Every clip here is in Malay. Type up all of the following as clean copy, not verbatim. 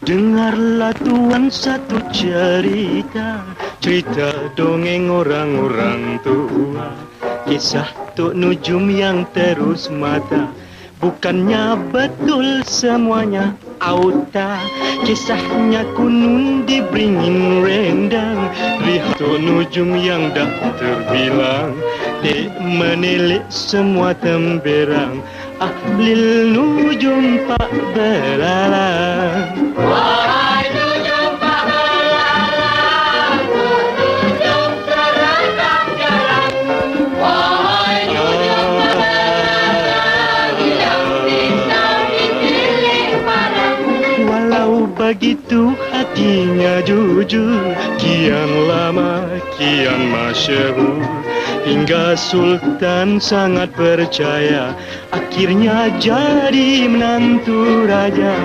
Dengarlah tuan satu cerita, cerita dongeng orang-orang tua. Kisah Tok Nujum yang terus mata, bukannya betul semuanya auta. Kisahnya kunun dibringin rendang, lihat Tok Nujum yang dah terbilang. Dek menilik semua temberang, Ahlil Nujum Pak Belalang. Wahai nujum Pak Belalang, nujum seragam jarang. Wahai nujum Pak Belalang, yang bisa dipilih parang. Walau begitu hatinya jujur, kian lama kian masyhur, hingga Sultan sangat percaya, akhirnya jadi menantu raja.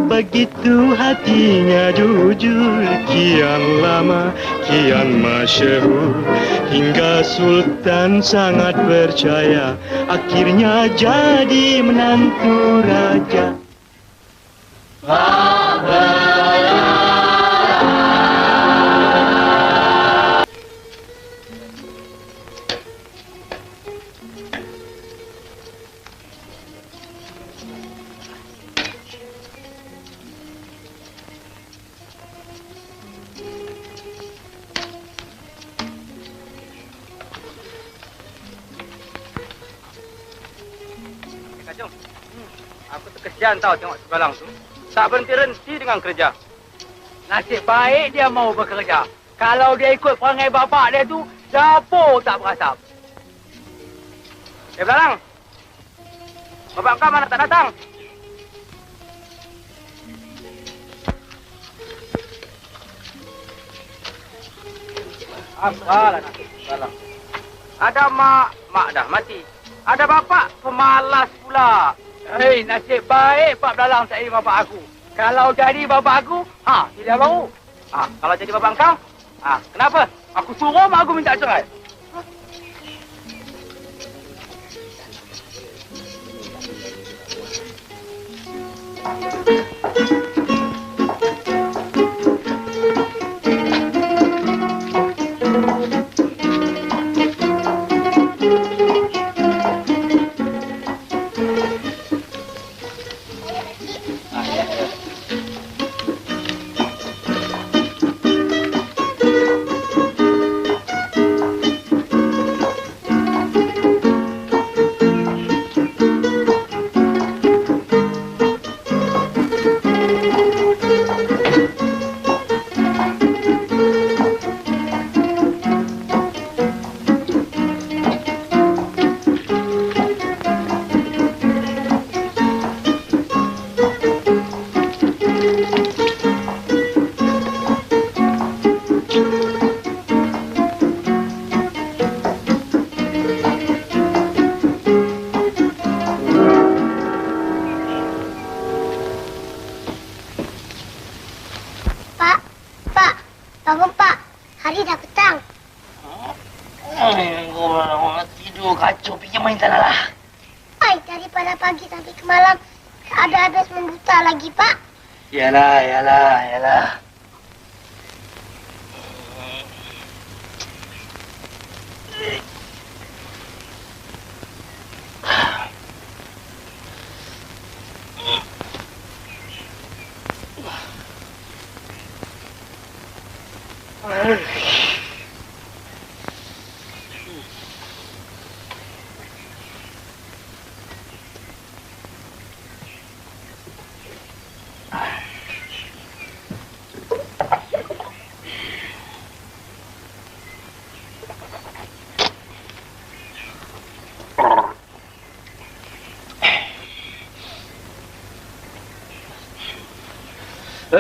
Begitu hatinya jujur, kian lama kian masyhur, hingga Sultan sangat percaya, akhirnya jadi menantu raja. Aku terkesian tahu tengok sebelah tu. Tak berhenti-henti dengan kerja. Nasib baik dia mau bekerja. Kalau dia ikut perangai bapak dia tu, dapur tak berasap. Belalang. Bapak kau mana tak datang? Apalah nak Belalang. Ada mak dah mati. Ada bapak pemalas pula. Hei, nasib baik Pak Belalang tak jadi bapak aku. Kalau jadi bapak aku, tidak baru. Kalau jadi bapak kau, kenapa? Aku suruh mak aku minta cerai. Bangun, Pak. Hari dah petang. Kau tidur kacau pergi main tanah lah. Daripada pagi sampai ke malam, tak ada habis membuta lagi, Pak. Yalah.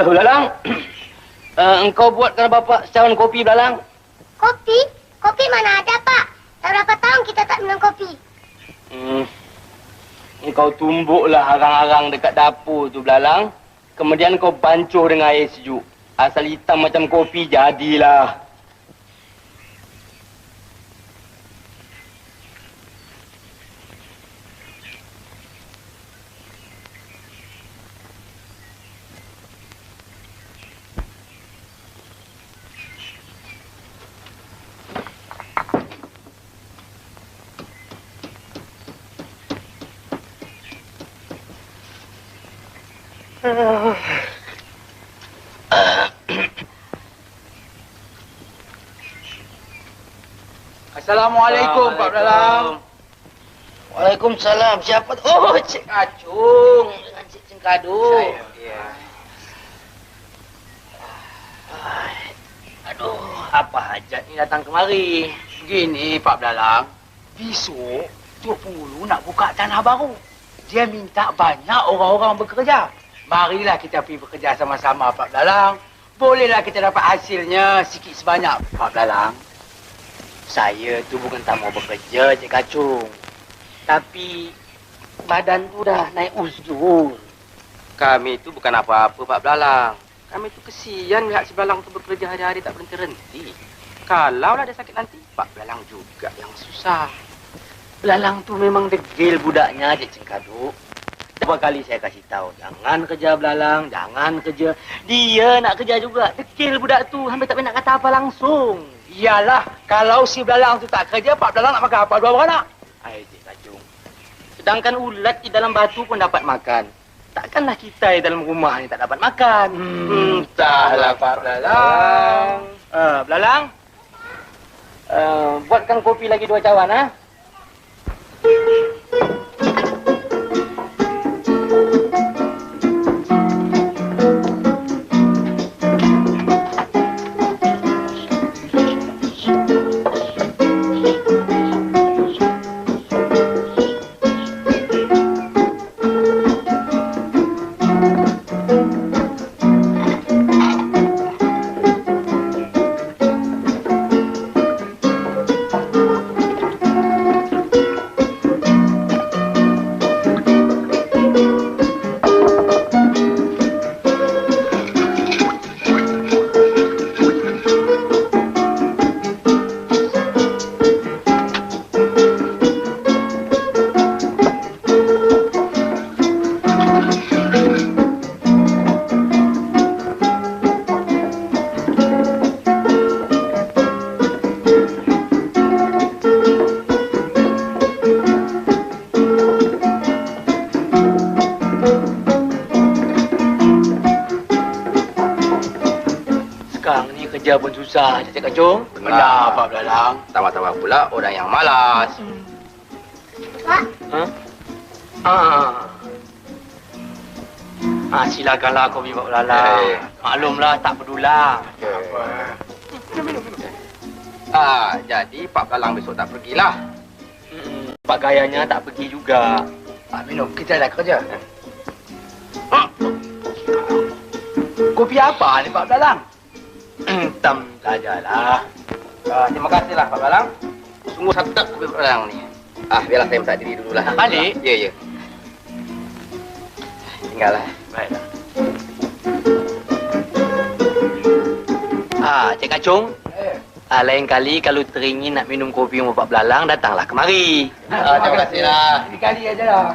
Belalang. Engkau buatkan bapak secawan kopi, Belalang. Kopi? Kopi mana ada, Pak? Dah berapa tahun kita tak minum kopi? Engkau tumbuklah arang-arang dekat dapur tu, Belalang. Kemudian kau bancuh dengan air sejuk. Asal hitam macam kopi, jadilah. Assalamualaikum, Pak Belalang. Waalaikumsalam. Siapa? Oh, Cik Acung dengan Cik Cengkadu. Aduh, apa hajat ni datang kemari? Begini, Pak Belalang. Besok, Tok Pulu nak buka tanah baru. Dia minta banyak orang-orang bekerja. Marilah kita pergi bekerja sama-sama, Pak Belalang. Bolehlah kita dapat hasilnya sikit sebanyak, Pak Belalang. Saya tu bukan tak mau bekerja, Cik Kacung. Tapi badan tu dah naik uzur. Kami itu bukan apa-apa, Pak Belalang. Kami itu kesian lihat si Belalang tu bekerja hari-hari tak berhenti-henti. Kalaulah dia sakit nanti, Pak Belalang juga yang susah. Belalang tu memang degil budaknya, Cik Cengkadu. Berapa kali saya kasih tahu, jangan kerja Belalang, jangan kerja. Dia nak kerja juga. Degil budak tu, hampir tak nak kata apa langsung. Iyalah, kalau si Belalang tu tak kerja, Pak Belalang nak makan apa? Dua beranak? Hai, Cik Kacung. Sedangkan ulat di dalam batu pun dapat makan. Takkanlah kita di dalam rumah ni tak dapat makan. Entahlah, Pak Belalang. Belalang, buatkan kopi lagi 2 cawan, ha? Kerja pun susah, Cik Kacung. Benar, Pak Belalang. Tambah-tambah pula orang yang malas. Pak, Silakanlah kopi Pak Belalang. Maklumlah, tak pedulah. Jadi Pak Belalang besok tak pergilah. Pakaiannya tak pergi juga. Pak minum, kita dah kerja. Kopi apa ni, Pak Belalang? Entam sajalah. Terima kasihlah, Pak Belalang. Sungguh sedap kopi Pak Belalang ni. Biarlah saya minta diri dululah. Balik? Ya. Tinggallah. Baiklah. Cik Kacung. Lain kali kalau teringin nak minum kopi dengan Pak Belalang, datanglah kemari. Terima kasihlah. Ini kali aja lah.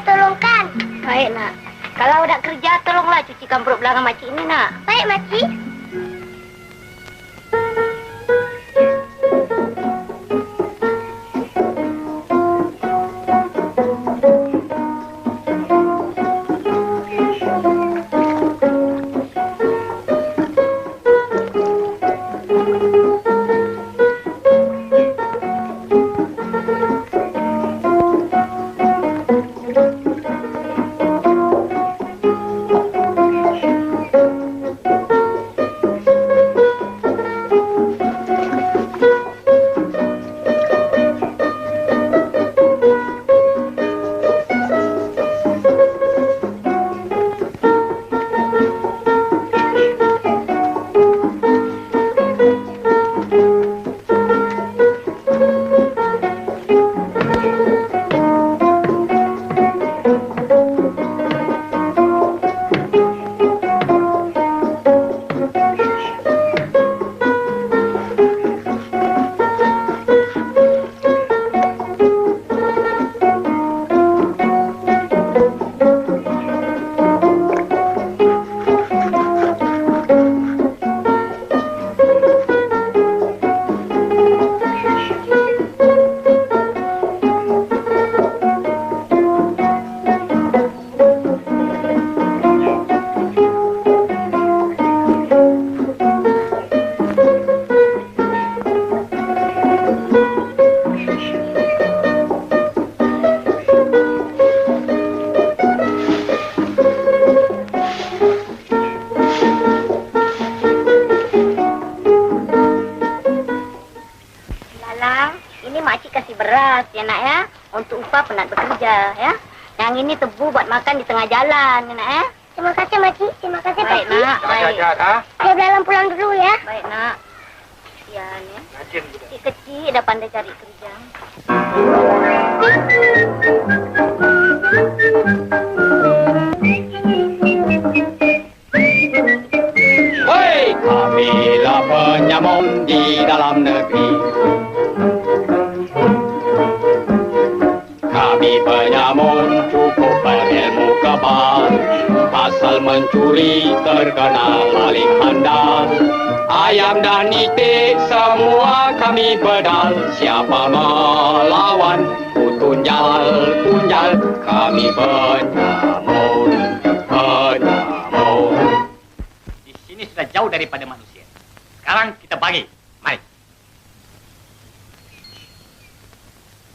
tolongkan. Baik, nak. Kalau nak kerja, tolonglah cucikan perut belakang makcik ini, nak. Baik, makcik. beras ya nak ya. Untuk upah penat bekerja ya. Yang ini tebu buat makan di tengah jalan ya nak ya. Terima kasih makcik, terima kasih Baik pakcik. nak, baik. Saya dalam pulang dulu ya. Baik nak. Kesian ya. Kecil-kecil dah pandai cari kerja. Hei, kamilah penyamun di dalam negeri. Kami penyamun cukup berilmu kebal, asal mencuri terkenal paling handal. Ayam dan itik semua kami bedal, siapa melawan ku tunjal, kami penyamun, penyamun. Di sini sudah jauh daripada manusia. Sekarang kita bagi. Mari.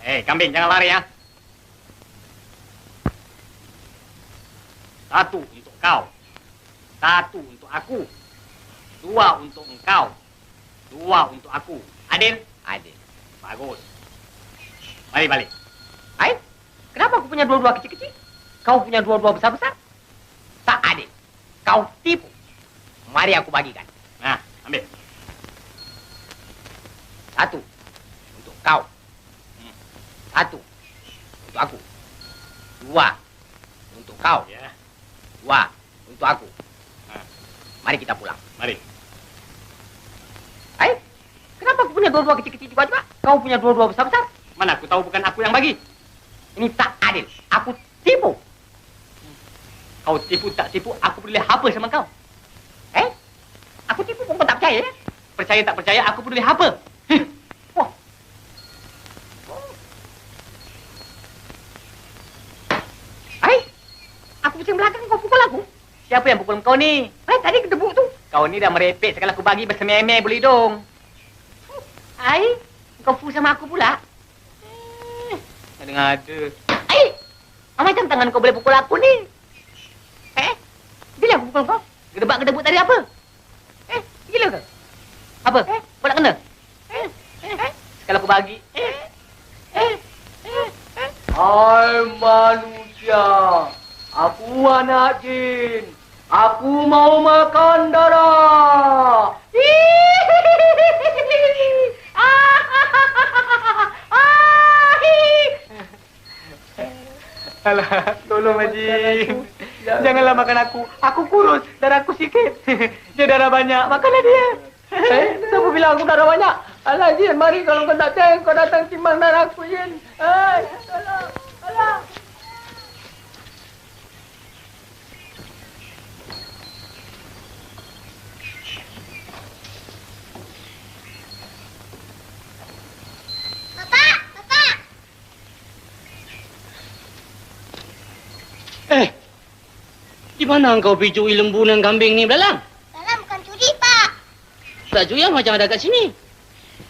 Hei, kambing, jangan lari ya. Satu untuk kau. Satu untuk aku. Dua untuk engkau. Dua untuk aku. Adil? Adil. Bagus. Mari balik. Hai? Kenapa aku punya dua-dua kecil-kecil? Kau punya dua-dua besar-besar? Tak adil. Kau tipu. Mari aku bagikan. Nah, ambil. Satu untuk kau. Satu untuk aku. Dua untuk kau. Ya. Dua untuk aku. Mari kita pulang. Mari. Hai? Kenapa aku punya dua-dua kecil-kecil juga? Kau punya dua-dua besar-besar? Mana aku tahu bukan aku yang bagi. Ini tak adil. Aku tipu. Kau tipu tak tipu, aku peduli apa sama kau. Aku tipu pun kau tak percaya ya? Percaya tak percaya, aku peduli apa. Wah. Hai? Aku pusing belakang, kau pukul aku. Siapa yang pukul kau ni? Tadi kedebuk tu. Kau ni dah merepek sekali aku bagi bersememeh beli dong. Hai? Kau fu sama aku pula? Ngada-ngada. Hai? Macam tangan kau boleh pukul aku ni. Bila aku pukul kau? Gedebak-gedebuk tadi apa? Gila ke? Apa? Kau nak kena? Sekali aku bagi. Hai manusia, aku anak jin. Aku mau makan darah. Alah, tolong Haji. Janganlah makan aku. Aku kurus, darahku sikit. Dia darah banyak, makanlah dia. Siapa bilang aku darah banyak? Alah Jin, mari kalau kau tak teng, kau datang timbang darahku Jin. Tolong, alah. Di mana engkau picui lembu dan kambing ni, Belalang? Belalang bukan curi, Pak. Tak curi macam ada kat sini.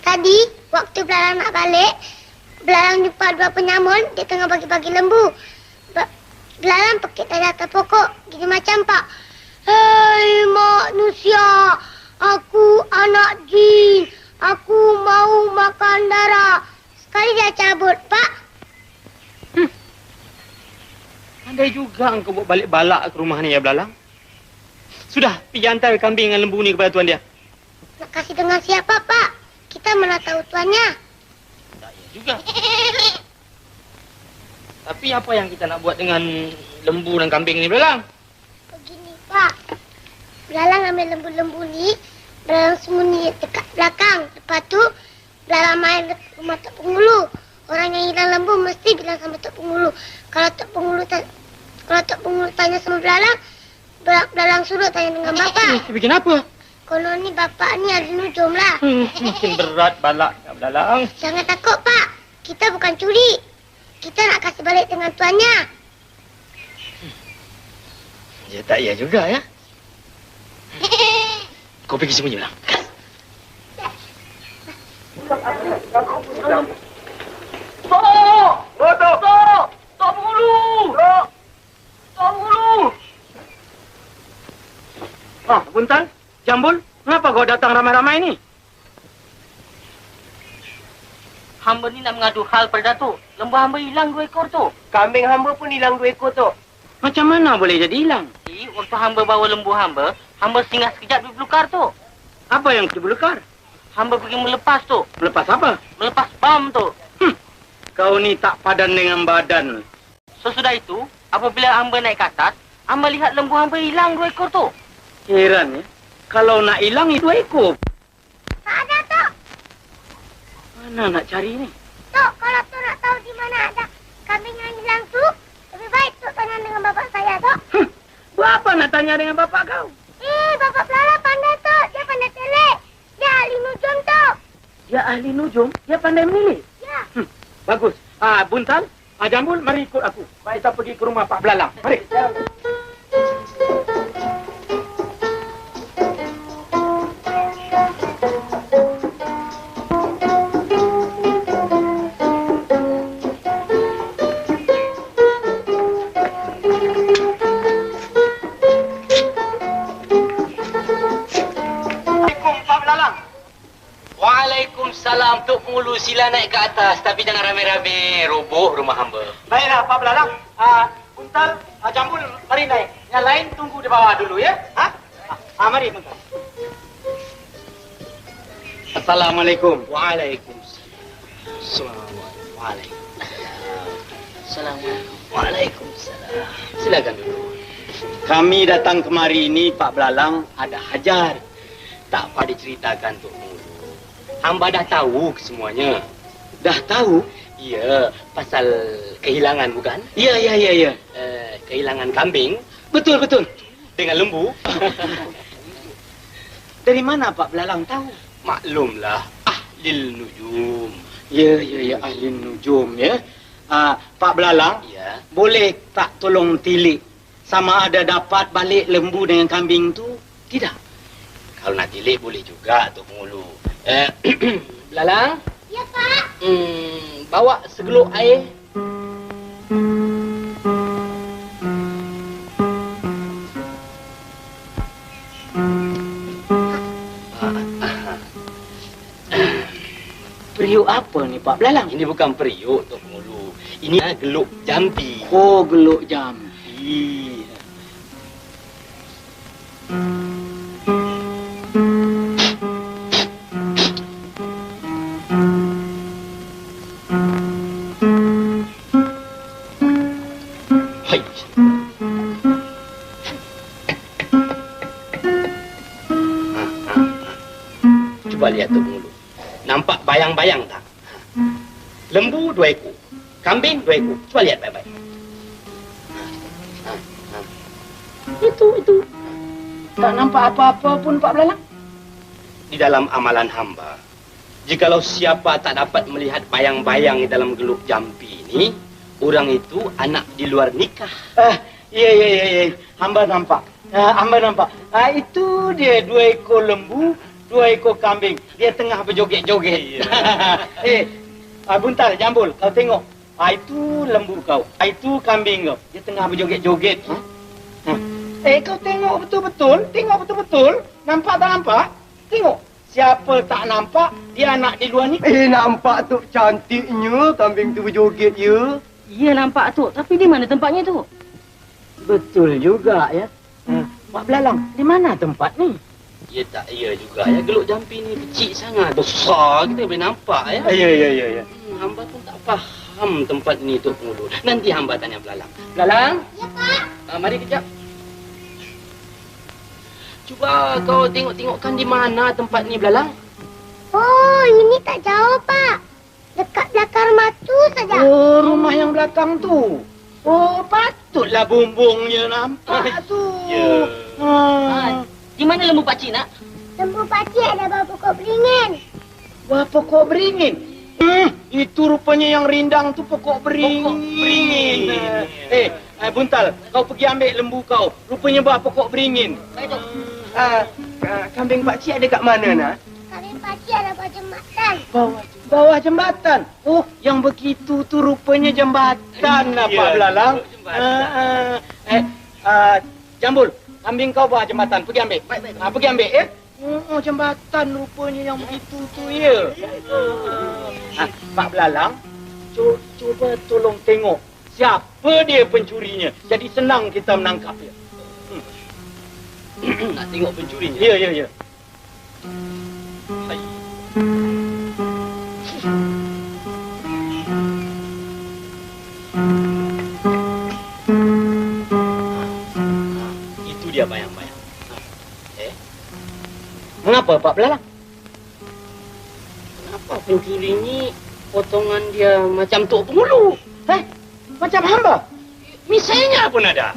Tadi, waktu Belalang nak balik, Belalang jumpa dua penyamun, dia tengah bagi-bagi lembu. Belalang pekik dari atas pokok, gini macam, Pak. Hei manusia, aku anak jin, aku mau makan darah. Sekali dia cabut, Pak. Andai juga engkau buat balik balak ke rumah ni, ya Belalang. Sudah, pergi hantar kambing dengan lembu ni kepada tuan dia. Nak kasih dengan siapa, Pak? Kita mana tahu tuannya. Tak ya juga. Tapi apa yang kita nak buat dengan lembu dan kambing ni, Belalang? Begini, Pak. Belalang ambil lembu-lembu ni, Belalang sembunyi dekat belakang. Lepas tu, Belalang main dekat rumah Tok Penghulu. Orang yang hilang lembu mesti bilang sama Tok Penghulu. Kalau Tok Penghulu tanya sama Belalang, Belalang suruh tanya dengan Bapak. Bikin apa? Kalau ni Bapak ni ada nujum lah. Makin berat balak, ya Belalang. Jangan takut, Pak. Kita bukan curi. Kita nak kasih balik dengan tuannya. Ya tak ya juga, ya. Kau pergi sembunyi, Belalang. Tok Penghulu! Tok Penghulu! Ah, Buntal, Jambul, kenapa kau datang ramai-ramai ni? Hamba ni nak mengadu hal pada Datuk. Lembu hamba hilang 2 ekor tu. Kambing hamba pun hilang 2 ekor tu. Macam mana boleh jadi hilang? Waktu hamba bawa lembu hamba singgah sekejap di belukar tu. Apa yang dibelukar? Hamba pergi melepas tu. Melepas apa? Melepas bam tu. Kau ni tak padan dengan badan. Sesudah itu, apabila hamba naik ke atas, hamba lihat lembu hamba hilang 2 ekor tu. Heran ya. Kalau nak hilang itu 2 ekor. Tak ada, Tok. Mana nak cari ni? Tok, kalau Tok nak tahu di mana ada kambing yang hilang tu, lebih baik Tok tanya dengan bapak saya, Tok. Buat apa nak tanya dengan bapak kau? Bapak Belalang pandai, Tok. Dia pandai telik. Dia ahli nujum, Tok. Dia ahli nujum? Dia pandai memilih? Ya. Bagus. Buntal, Jambul, mari ikut aku. Baik, kita pergi ke rumah Pak Belalang. Mari. Waalaikumsalam, Tok Penghulu, sila naik ke atas. Tapi jangan ramai-ramai, roboh rumah hamba. Baiklah, Pak Belalang. Buntal, Jambul, mari naik. Yang lain tunggu di bawah dulu, ya? Mari, Buntal. Assalamualaikum. Waalaikumsalam. Waalaikumsalam. Silakan dulu. Kami datang kemari ini, Pak Belalang, ada hajar. Tak apa diceritakan, Tok Penghulu. Hamba dah tahu semuanya. Dah tahu? Ya, pasal kehilangan bukan? Ya. Kehilangan kambing. Betul. Dengan lembu. Dari mana Pak Belalang tahu? Maklumlah, ahli nujum. Ya, ahli nujum, ya. Pak Belalang, Ya. boleh tak tolong tilik sama ada dapat balik lembu dengan kambing tu? Tidak. Kalau nak tilik boleh juga, Tok Penghulu. Belalang? Ya, Pak. Bawa segeluk air. Periuk apa ni Pak Belalang? Ini bukan periuk, Tok Penghulu. Ini geluk jampi. Oh, geluk jampi. Hai. Cuba lihat, Tok Penghulu. Nampak bayang-bayang tak? Lembu 2 ekor. Kambing 2 ekor. Cuba lihat baik-baik. Itu. Tak nampak apa-apa pun Pak Belalang. Di dalam amalan hamba, jikalau siapa tak dapat melihat bayang-bayang di dalam geluk jampi ini, orang itu anak di luar nikah. Iya. Hamba nampak. Hamba nampak. Itu dia 2 ekor lembu, 2 ekor kambing. Dia tengah berjoget-joget. Buntal, Jambul, kau tengok. Itu lembu kau. Itu kambing kau. Dia tengah berjoget-joget. Kau tengok betul-betul. Tengok betul-betul. Nampak tak nampak? Tengok. Siapa tak nampak, dia anak di luar ni. Nampak tu cantiknya kambing tu berjoget ya. Iya nampak tu, tapi di mana tempatnya tu? Betul juga ya. Pak Belalang, di mana tempat ni? Ya tak ya juga ya. Geluk jampi ni kecil sangat. Besar kita boleh nampak ya. Ya. Hamba pun tak faham tempat ni Tok Pengulu. Nanti hamba tanya Belalang. Belalang? Ya, Pak. Mari kejap. Cuba kau tengok-tengokkan di mana tempat ni Belalang. Oh, ini tak jauh, Pak. Dekat belakang rumah tu saja. Oh, rumah yang belakang tu. Oh, patutlah bumbungnya nampak tu. Ya. Di mana lembu pakcik nak? Lembu pakcik ada bawah pokok beringin. Wah, pokok beringin. Itu rupanya yang rindang tu pokok beringin. Buntal, kau pergi ambil lembu kau. Rupanya bawah pokok beringin. Baik, Tok. Kambing pakcik ada kat mana nak? Kambing pakcik ada bawah jembatan. Bawah jembatan. Oh, yang begitu tu rupanya jembatan Pak Belalang. Jambul, kambing kau bawah jembatan. Pergi ambil. Pergi ambil ya. Oh, jembatan rupanya yang begitu tu ya. Pak Belalang, cuba tolong tengok siapa dia pencurinya. Jadi senang kita menangkap dia. Nak tengok pencurinya? Ya. Hai. Itu dia bayang-bayang. Mengapa Pak Belalang? Kenapa pencuri ni potongan dia macam Tok Pengulu? Macam hamba? Misalnya pun ada.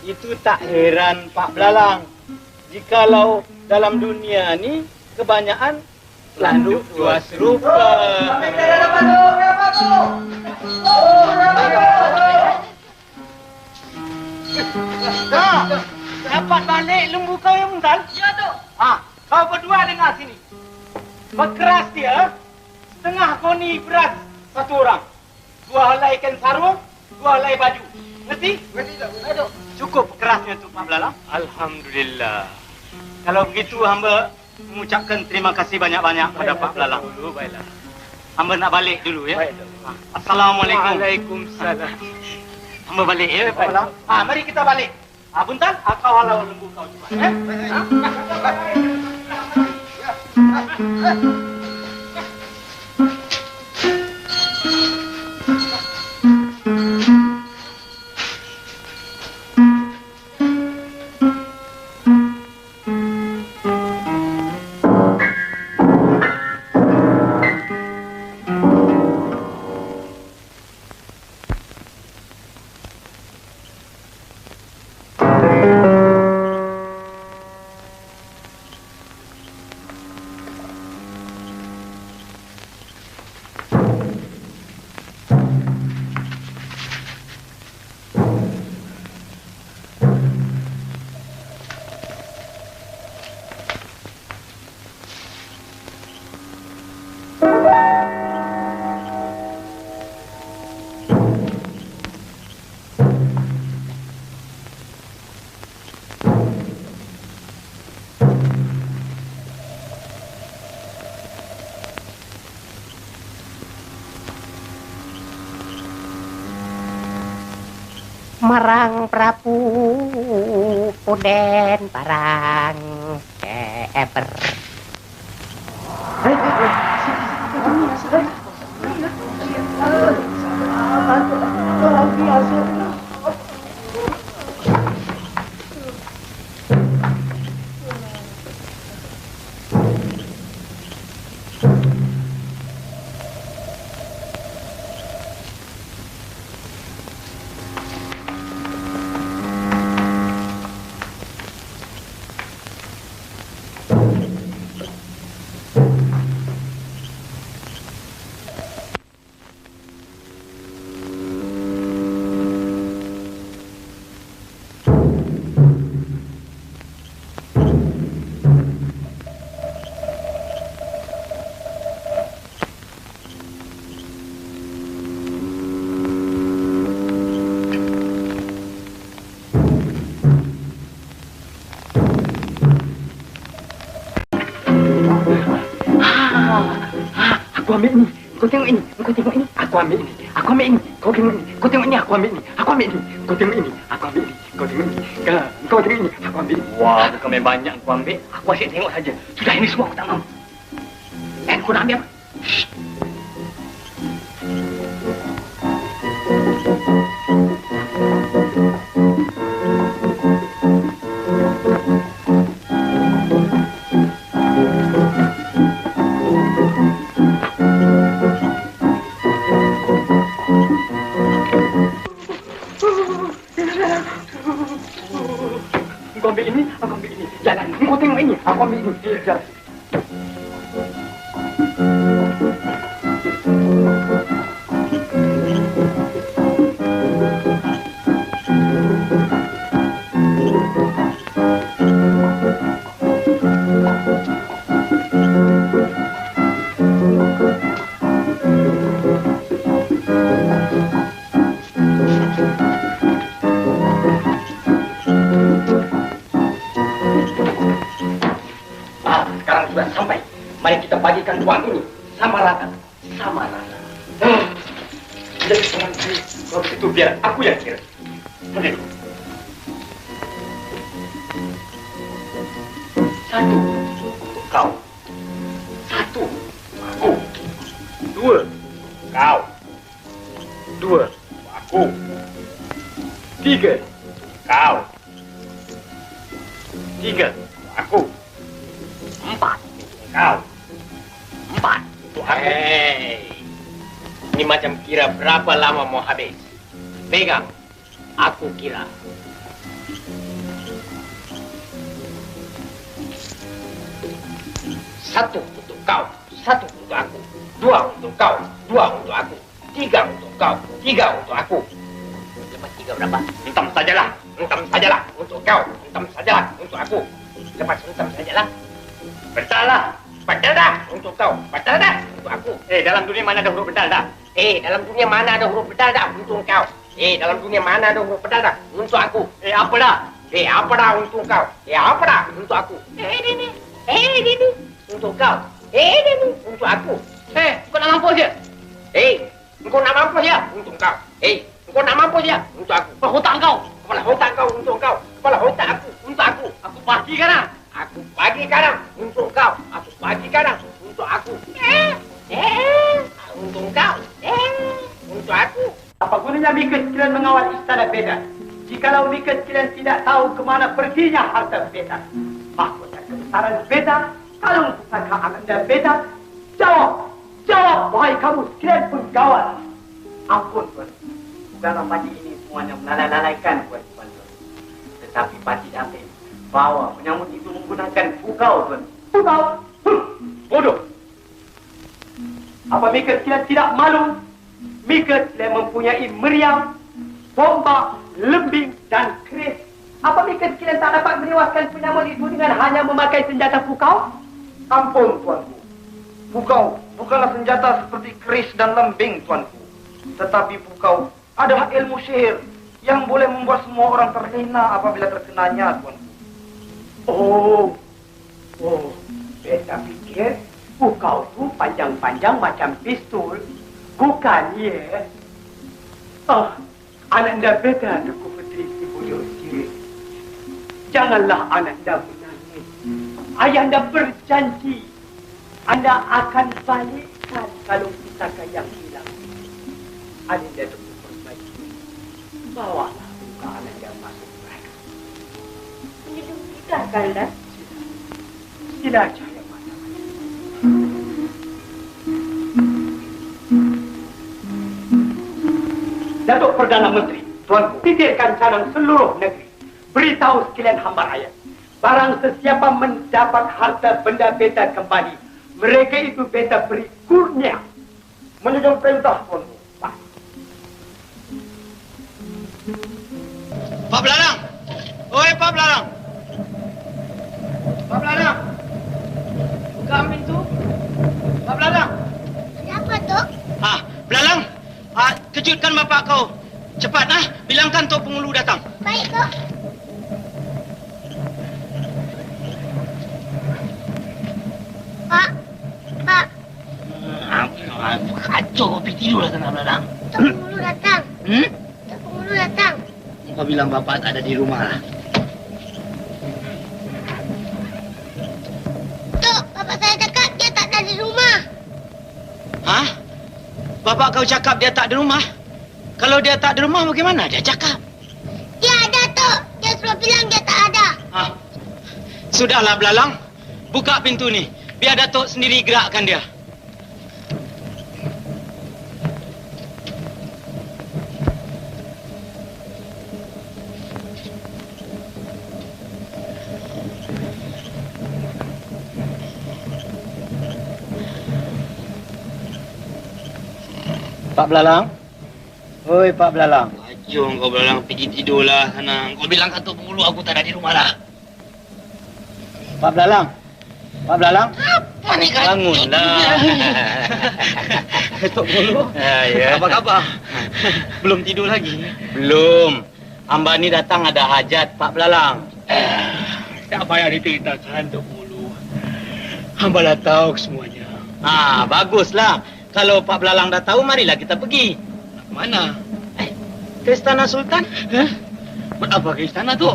Itu tak heran Pak Belalang. Jikalau dalam dunia ni kebanyakan landuk dua serupa. Dapat balik lembu kau yang Buntal? Ya, Tok. Kau berdua dengar sini. Berkeras dia, setengah koni beras satu orang. 2 helai ikan sarung, 2 helai baju. Ngerti? Ngerti, Tok. Cukup kerasnya tu Pak Belalang. Alhamdulillah. Kalau begitu hamba mengucapkan terima kasih banyak-banyak kepada Pak Belalang. Baiklah. Hamba nak balik dulu ya. Baik. Assalamualaikum. Waalaikumsalam. Hamba balik ya Pak Belalang. Mari kita balik. Buntal, kau halau lembu kau cuba. Marang Prabu Punden parang keper. ambil ini. Kau tengok ini. Kau tengok ini. Aku ambil ini. Aku ambil ini. Kau tengok ini. Kau tengok ini. Aku ambil ini. Aku ambil ini. Kau tengok ini. Aku ambil ini. Kau tengok ini. Kau tengok ini. Aku ambil ini. Wah, bukan main banyak kau ambil. Aku asyik tengok saja. Sudah ini semua aku tak mahu. Kau nak ambil apa? Kau ambil ini, aku ambil ini. Jalan. Kau tengok ini, aku ambil ini. Jalan. Sekarang sudah sampai. Mari kita bagikan uang ini sama rata. Sama rata. Jadi teman kalau itu biar aku yang kira. Begitu. Satu untuk kau. Satu aku. Dua kau. Dua aku. Tiga kau. Tiga aku. Empat kau. Empat untuk aku. Ini macam kira berapa lama mau habis. Pegang. Aku kira. Satu untuk kau. Satu untuk aku. Dua untuk kau. Dua untuk aku. Tiga untuk kau. Tiga untuk aku. Lepas tiga berapa? Entam sajalah. Entam sajalah untuk kau. Entam sajalah untuk aku. Lepas entam sajalah. Betul lah. Betul dah untuk kau. Betul dah untuk aku. Dalam dunia mana ada huruf bedal dah? Dalam dunia mana ada huruf bedal dah untuk kau? Dalam dunia mana ada huruf bedal dah untuk aku? Apa dah? Apa dah untuk kau? Apa dah untuk aku? Ini. Untuk kau. Ini untuk aku. Kau nak mampus je? Kau nak mampus ya untuk kau. Kau nak mampus ya untuk aku. Kepala otak kau. Kepala otak kau untuk kau. Kepala otak aku untuk aku. Aku bagi sekarang. Aku bagi sekarang untuk kau. Aku bagi sekarang untuk aku. Untuk kau. Untuk aku. Apa gunanya Mika sekalian mengawal istana Beda? Jikalau Mika sekalian tidak tahu ke mana perginya harta Beda. Mahkota kebesaran Beda, kalung pusaka Ananda Beda. Jawab! Jawab, wahai kamu sekalian pengawal. Ampun, Tuan. Dalam pagi ini semuanya melalaikan, Tuan. Tetapi Pakcik Datin bawa penyambut itu menggunakan pukau, Tuan. Pukau? Bodoh! Apa Mika sekalian tidak malu? Mika sekalian mempunyai meriam, tombak, lembing dan keris. Apa Mika sekalian tak dapat menewaskan penyambut itu dengan hanya memakai senjata pukau? Ampun, Tuanku. Pukau bukanlah senjata seperti keris dan lembing, Tuanku. Tetapi pukau adalah ilmu sihir yang boleh membuat semua orang terlena apabila terkenanya, Tuanku. Oh, Beta pikir pukau tu panjang-panjang macam pistol. Bukan, ya? Ananda Beta, Tuku Putri si Bodoh Sirih. Janganlah Ananda menangis. Ayahanda berjanji Anda akan balikkan kalung pusaka yang hilang. Ananda Tuku perbaiki. Bawalah buka Ananda masuk mereka. Hidup kita, Kanda. Sila cahaya mata. Datuk Perdana Menteri, Tuanku, titirkan canang seluruh negeri. Beritahu sekalian hamba rakyat. Barang sesiapa mendapat harta benda Beta kembali, mereka itu Beta beri kurnia. Menunjukkan perintah, Tuanku. Pak Belarang! Oi, Pak Belarang! Pak Belarang! Buka pintu. Pak Belarang! Kenapa, Tok? Belarang! Kejutkan bapak kau. Cepat, bilangkan Tok Pengulu datang. Baik, Tok. Pak. pergi tidurlah Tanah Belalang. Tok Penghulu datang. Tok Penghulu datang. Kau bilang bapak tak ada di rumah lah. Tok, bapak saya cakap dia tak ada di rumah. Hah? Bapak kau cakap dia tak di rumah? Kalau dia tak di rumah bagaimana dia cakap? Dia ada, Tok. Dia suruh bilang dia tak ada. Ah. Sudahlah Belalang. Buka pintu ni. Biar Datuk sendiri gerakkan dia. Pak Belalang? Oi, Pak Belalang. Jom kau Belalang pergi tidurlah sana. Kau bilang kat Tok Penghulu aku tak ada di rumah lah. Pak Belalang. Pak Belalang. Apa ni kan? Bangunlah. Tok Penghulu. Ya. Apa khabar? Belum tidur lagi? Belum. Hamba ni datang ada hajat Pak Belalang. Tak payah diceritakan Tok Penghulu. Hamba dah tahu semuanya. Ah, baguslah. Kalau Pak Belalang dah tahu, marilah kita pergi. Mana? Ke Istana Sultan? Buat apa ke istana tu?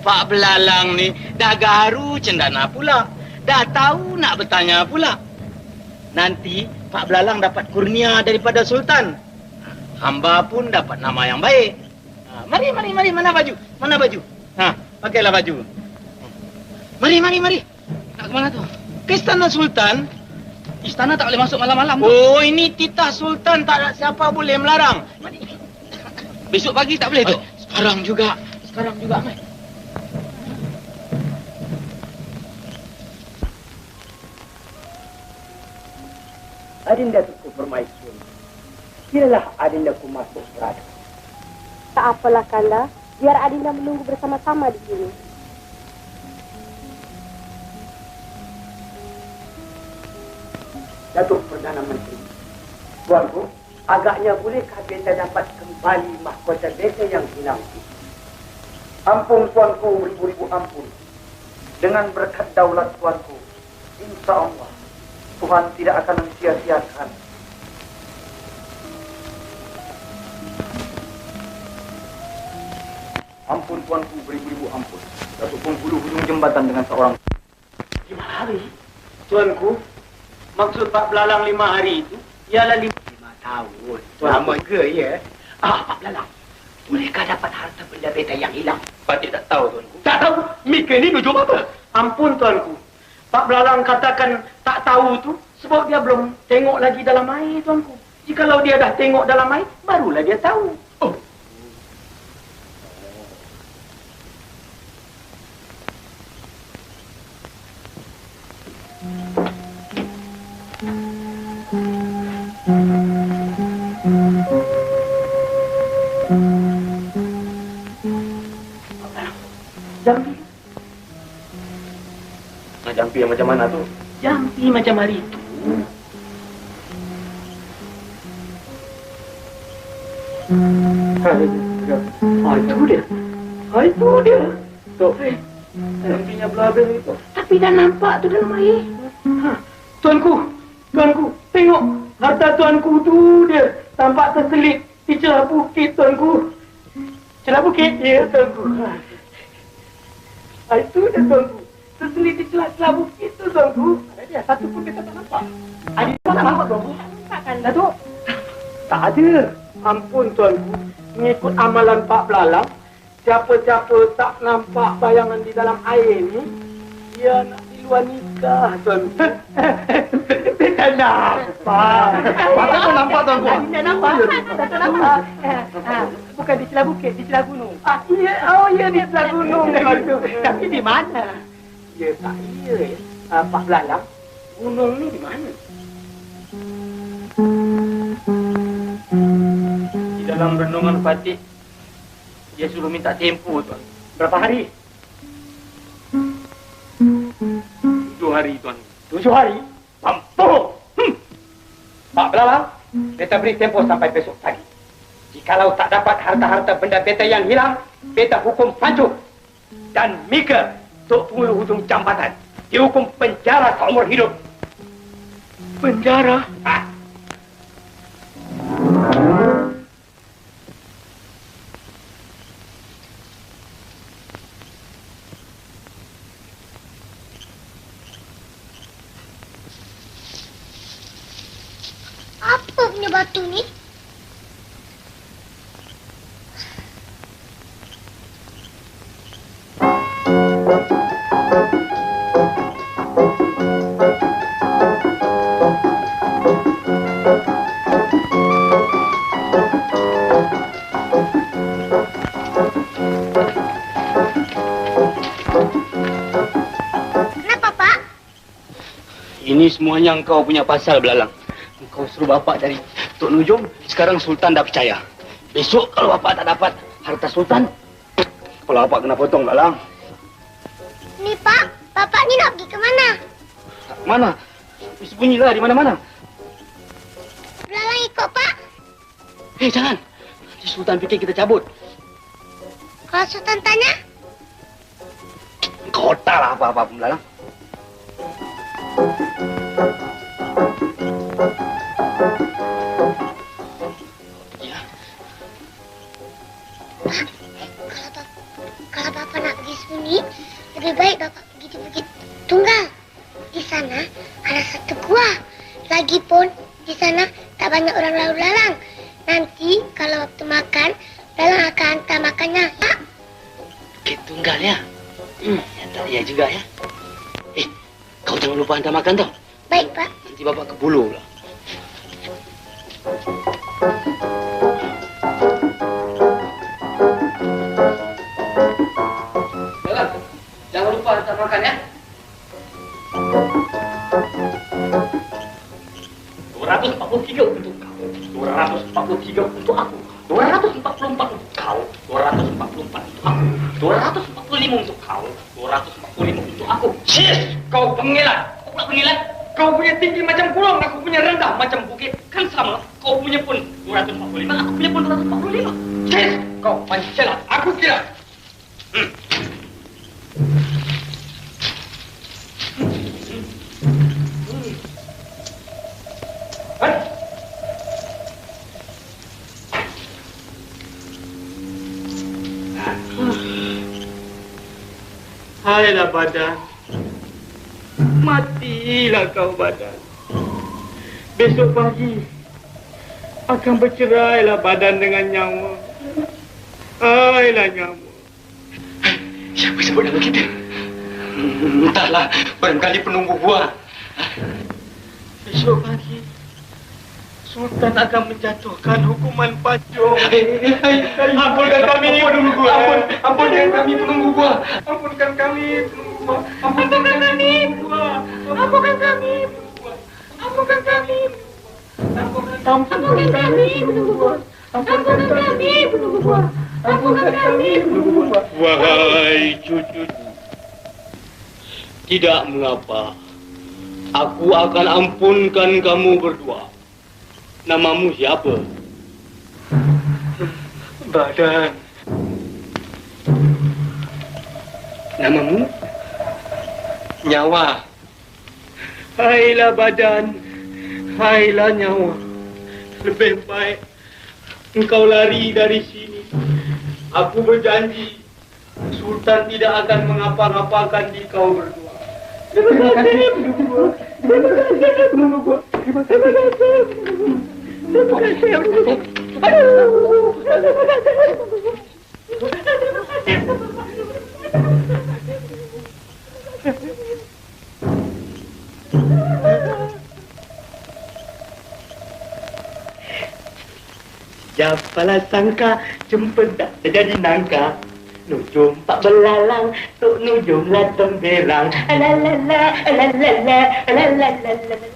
Pak Belalang ni dah garu cendana pula. Dah tahu nak bertanya pula. Nanti Pak Belalang dapat kurnia daripada Sultan. Hamba pun dapat nama yang baik. Mari. Mana baju? Mana baju? Pakailah baju. Mari. Nak ke mana tu? Ke Istana Sultan. Istana tak boleh masuk malam-malam tu. Oh, ini titah Sultan. Tak ada siapa boleh melarang. Mari. Besok pagi tak boleh tu? Sekarang juga, Mai. Adinda Tuku Permaisuri, kiralah Adindaku masuk berada. Tak apalah Kanda, biar Adinda menunggu bersama-sama di sini. Datuk Perdana Menteri, Tuanku, agaknya bolehkah beta dapat kembali mahkota beta yang hilang itu? Ampun Tuanku, ribu-ribu ampun. Dengan berkat daulat Tuanku, insya Allah Tuhan tidak akan mensia-siakan. Ampun Tuanku, beribu-ribu ampun. Datuk Penghulu hujung jembatan dengan seorang. 5 hari? Tuanku, maksud Pak Belalang 5 hari itu ialah 5 tahun. Lama ke, ya? Pak Belalang, bolehkah dapat harta benda beta yang hilang? Pak tak tahu, Tuanku. Tak tahu? Mika ni tujuh apa? Ampun, Tuanku. Pak Belalang katakan tak tahu tu sebab dia belum tengok lagi dalam air, Tuanku. Jikalau dia dah tengok dalam air, barulah dia tahu. Oh. Jampi. Jampi yang macam mana tu? Jampi macam hari itu. Itu dia. Itu dia. Tok, jampinya belah-belah itu. Tapi dah nampak tu dalam air. Tuanku, tengok. Harta tuanku tu dia. Tampak terselip di celah bukit, Tuanku. Celah bukit? Ya, Tuanku. Itu dia, Tuanku. Terselip di celah-celah bukit tu, Tuanku. Ada dia, satu pun kita tak nampak. Ada tak nampak, Tuanku? Takkan, Datuk? Tak ada. Ampun, Tuanku. Mengikut amalan Pak Belalang, siapa-siapa tak nampak bayangan di dalam air ni, dia nak di luar nikah, Tuanku. Kita nampak. Masa tu nampak, Tuanku? Kita nampak. Kita nampak. Bukan di celah bukit, di celah gunung. Ya, di celah gunung. Tapi di mana? Ya, tak iya. Pak Belalang, gunung ni di mana? Di dalam renungan Fatih, dia suruh minta tempoh, Tuan. Berapa hari? 7 hari, Tuan. 7 hari? Mampu! Pak Belalang, beta beri tempoh sampai besok pagi. Jikalau tak dapat harta-harta benda beta yang hilang, beta hukum pancung. Dan Mika, Tok Penghulu hujung jambatan, dihukum penjara seumur hidup. Penjara? Apa punya batu ni? Kenapa, Pak? Ini semuanya engkau punya pasal, Belalang. Engkau suruh bapak dari Tok Nujum, sekarang Sultan dah percaya. Besok kalau bapak tak dapat harta Sultan, kepala bapak kena potong, Belalang. Ni, Pak. Bapak ni nak pergi ke mana? Mana? Sembunyilah di mana-mana. Belalang ikut, Pak. Jangan. Si Sultan fikir kita cabut. Kalau Sultan tanya, Kau taklah apa-apa pun, Belalang. kalau Bapak nak pergi sembunyi, lebih baik Bapak pergi di Bukit Tunggal. Di sana ada satu gua. Lagipun di sana tak banyak orang lalu lalang. Nanti kalau waktu makan, Belalang akan hantar makannya, ya? Bukit Tunggal, ya? Ya tak ya juga, ya? Kau jangan lupa hantar makan, tau? Baik, Pak. Nanti bapak ke bulu pula. Jangan lupa hantar makan, ya? 243 untuk kau. 243 untuk aku. 244 untuk kau. 244 untuk aku. 245 untuk kau. 245 untuk aku. Sis, kau pengilat. Kau pula pengilat. Kau punya tinggi macam kurang, aku punya rendah macam bukit. Kan sama. Kau punya pun 245, aku punya pun 245. Sis, kau pancalah. Aku kira. Hailah badan. Matilah kau badan. Besok pagi akan bercerailah badan dengan nyawa. Hailah nyawa. Siapa sebut nama kita? Entahlah, barangkali penunggu buah. Besok pagi Sultan akan menjatuhkan hukuman pancung. Ampunkan kami, penunggu buah. Ampunkan kami, penunggu buah. Ampunkan kami, penunggu buah. Ampunkan kami, buah. Ampunkan kami, buah. Ampunkan kami, ampunkan kami, penunggu buah. Ampunkan kami, penunggu buah. Ampunkan kami, penunggu buah. Wahai cucuku, tidak mengapa. Aku akan ampunkan kamu berdua. Namamu siapa? Badan. Namamu? Nyawa. Hailah badan. Hailah nyawa. Lebih baik engkau lari dari sini. Aku berjanji Sultan tidak akan mengapa-ngapakan di kau berdua. Terima kasih, penunggu. Terima kasih, penunggu. Terima kasih. Terima kasih. Aduh. Siapalah sangka cempedak jadi nangka. Nujum pak belalang, tuk nujum lah tembelang. Alalala, alalala, alalala.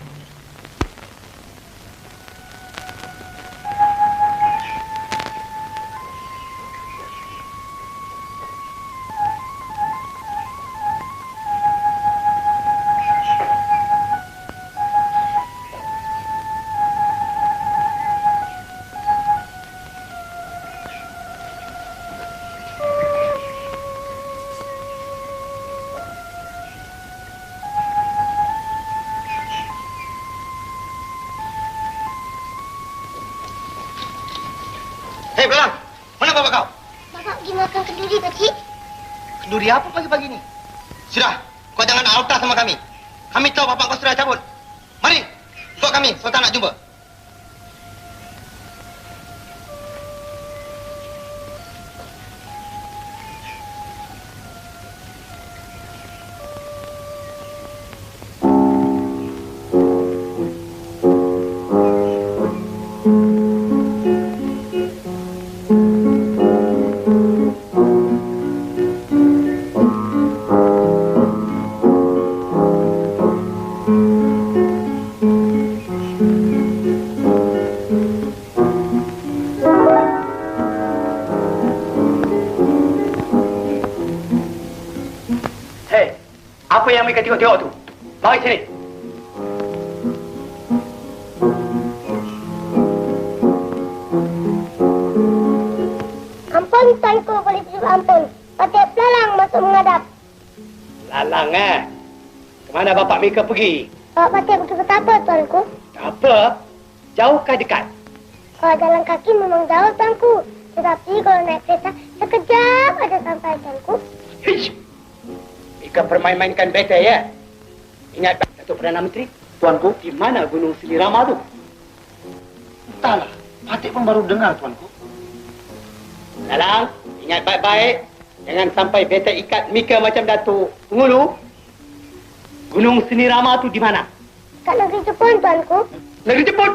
Hei Belalang, mana bapak kau? Bapak pergi makan kenduri, Pakcik. Kenduri apa pagi-pagi ni? Sudah, kau jangan alta sama kami. Kami tahu bapak kau sudah cabut. Mari, ikut kami, Sultan nak jumpa. tengok-tengok tu. Mari sini. Ampun, Tuanku, boleh tujuh ampun. Patih Belalang masuk menghadap. Lalang, Kemana Bapak Mika pergi? Bapak Patih pergi betapa, Tuanku? Apa? Jauh ke dekat? Kalau jalan kaki memang jauh, Tuanku. Tetapi kalau naik kereta, sekejap ada sampai, Tuanku. Hish! Mika permain-mainkan beta, ya? Ingat, Datuk Perdana Menteri? Tuanku, di mana Gunung Selirama tu? Entahlah, Patih pun baru dengar, Tuanku. Lalang, ingat baik-baik. Jangan sampai beta ikat Mika macam Datuk Pengulu. Gunung Selirama tu di mana? Kat negeri Jepun, Tuanku. Negeri Jepun?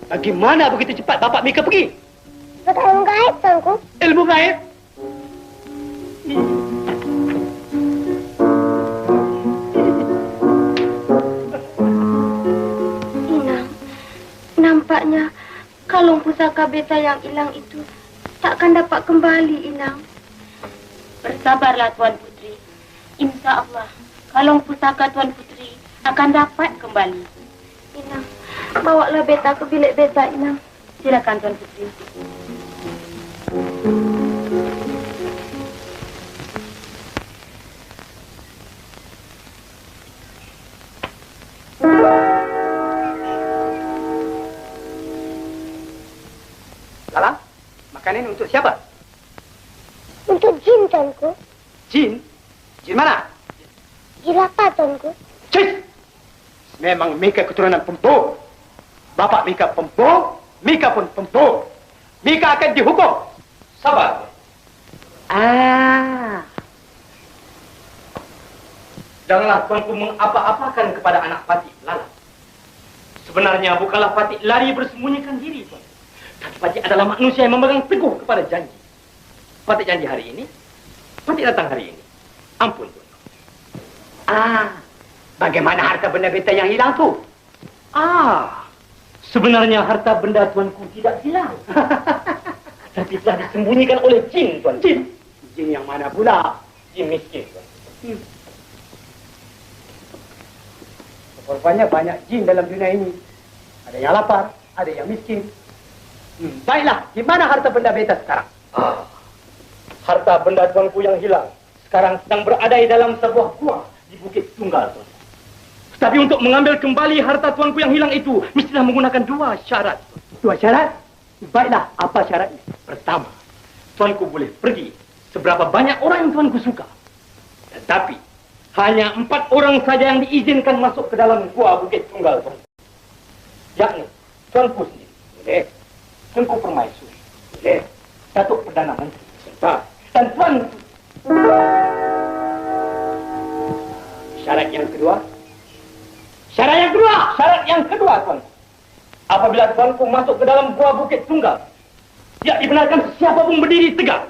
Bagaimana begitu cepat Bapak Mika pergi? Betul ilmu gaib, Tuanku. Ilmu gaib? Inang, nampaknya kalung pusaka beta yang hilang itu takkan dapat kembali, Inang. Bersabarlah, Tuan Putri. Insya Allah, kalung pusaka Tuan Putri akan dapat kembali. Inang, bawalah beta ke bilik beta, Inang. Silakan, Tuan Putri. Lalang, makanan ini untuk siapa? Untuk jin, Tuanku. Jin? Jin mana? Jin apa, Tuanku? Cik! Memang Mika keturunan pembunuh. Bapak Mika pembunuh, Mika pun pembunuh. Mika akan dihukum. Sabar. Janganlah tuanku mengapa-apakan kepada anak Patih Belalang. Sebenarnya bukanlah Patih lari bersembunyikan diri, Tuan. Tapi Patih adalah manusia yang memegang teguh kepada janji. Patih janji hari ini, Patih datang hari ini. Ampun, Tuan. Bagaimana harta benda beta yang hilang tu? Sebenarnya harta benda tuanku tidak hilang. Tapi telah disembunyikan oleh jin, Tuan. Jin? Jin yang mana pula? Jin miskin, Tuan. Rupanya banyak jin dalam dunia ini. Ada yang lapar, ada yang miskin. Baiklah, di mana harta benda beta sekarang? Harta benda tuanku yang hilang sekarang sedang berada di dalam sebuah gua di Bukit Tunggal, Tuan. Tapi untuk mengambil kembali harta tuanku yang hilang itu, mestilah menggunakan dua syarat. Dua syarat? Baiklah, apa syaratnya? Pertama, tuanku boleh pergi seberapa banyak orang yang tuanku suka. Tetapi, hanya 4 orang saja yang diizinkan masuk ke dalam gua Bukit Tunggal, Tuan. Yakni, tuanku sendiri. Boleh. Tuanku Permaisuri. Boleh. Datuk Perdana Menteri. Dan tuanku. Syarat yang kedua. Syarat yang kedua, Tuan. Apabila tuanku masuk ke dalam gua Bukit Tunggal, tidak dibenarkan siapa pun berdiri tegak.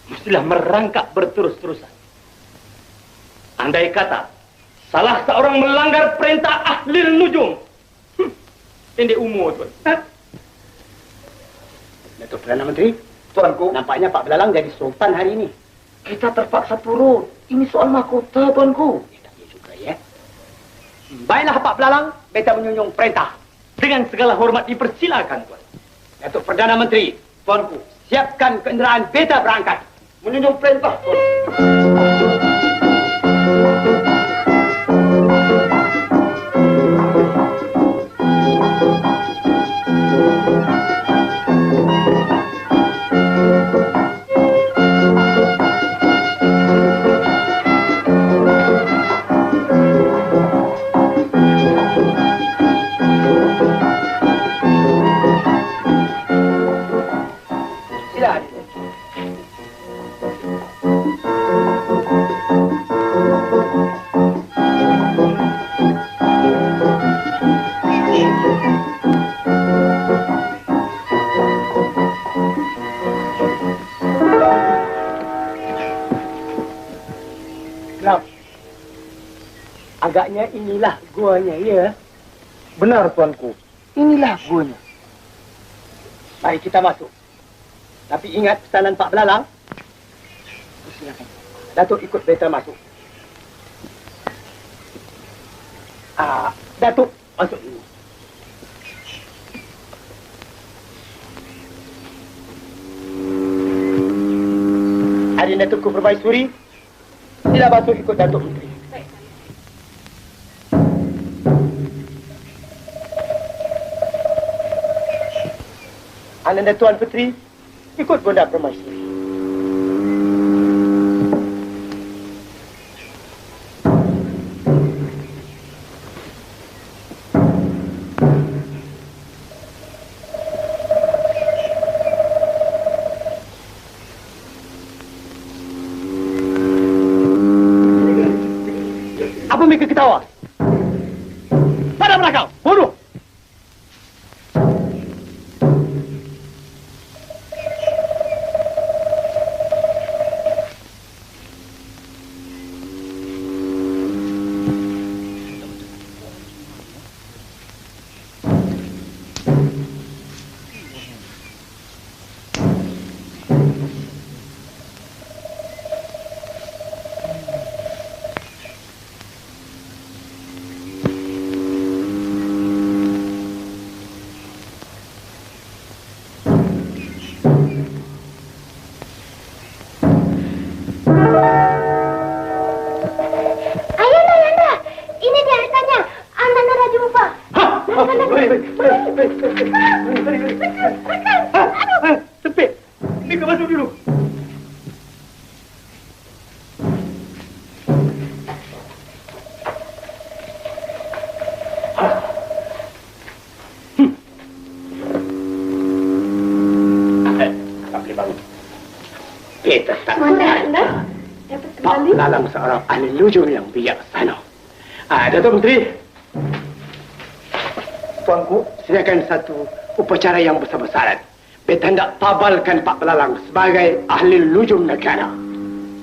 Mestilah merangkak berterus-terusan. Andai kata salah seorang melanggar perintah Ahlil Nujum, pendek umur, Tuan. Datuk Perdana Menteri, tuanku, nampaknya Pak Belalang jadi sultan hari ini. Kita terpaksa turun. Ini soal mahkota, tuanku. Tak juga, ya. Baiklah, Pak Belalang, beta menyunjung perintah. Dengan segala hormat dipersilakan, Tuan. Datuk Perdana Menteri, tuanku, siapkan kenderaan beta berangkat. Menyunjung perintah, Tuan. Agaknya inilah guanya, ya. Benar, tuanku. Inilah guanya. Mari kita masuk. Tapi ingat pesanan Pak Belalang. Silakan. Datuk ikut beta masuk. Datuk, masuk dulu. Hari Datukku Permaisuri, sila masuk ikut Datuk Menteri. Ananda Tuan Puteri, ikut Bunda Permaisuri. Apa mereka ketawa? Pada belakang, bunuh! Sepik, mereka masuk dulu. Tak boleh bangun. Kita tak Mana? Pak Lalang seorang ahli lujur yang bijaksana. Datuk Menteri, Tuanku, sediakan satu upacara yang besar-besaran. Beta hendak tabalkan Pak Belalang sebagai ahli lujum negara.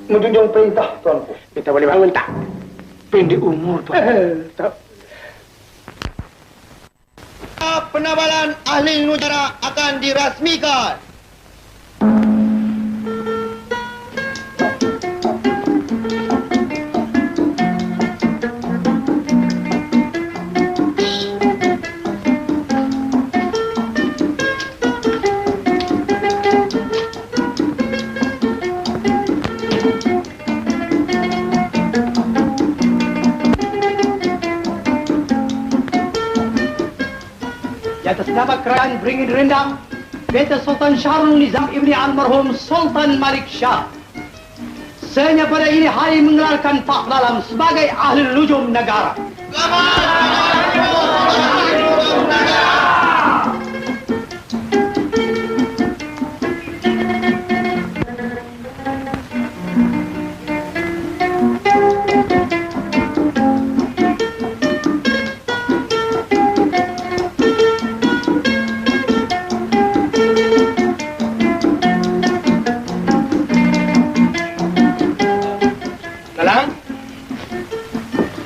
Menjunjung perintah, Tuanku. Beta boleh bangun tak? Pendek umur, Tuan. Tak. Penabalan ahli negara akan dirasmikan. Atas nama kerajaan Beringin Rendang, Beta Sultan Syahrul Nizam Ibni Almarhum Sultan Malik Shah. Senya pada ini hari mengelarkan Pak Belalang sebagai ahli lujum negara.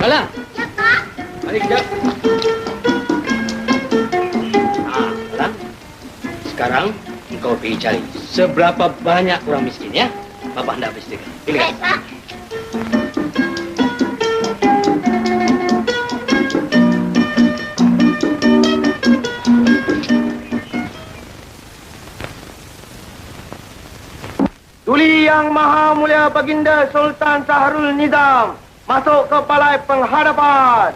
Belalang. Ya, Pak. Mari kejap. Belalang. Sekarang engkau pergi cari seberapa banyak orang miskin ya. Bapak hendak pastikan. Pilih. Baik, Pak. Tuli Yang Maha Mulia Baginda Sultan Syahrul Nizam masuk ke balai penghadapan.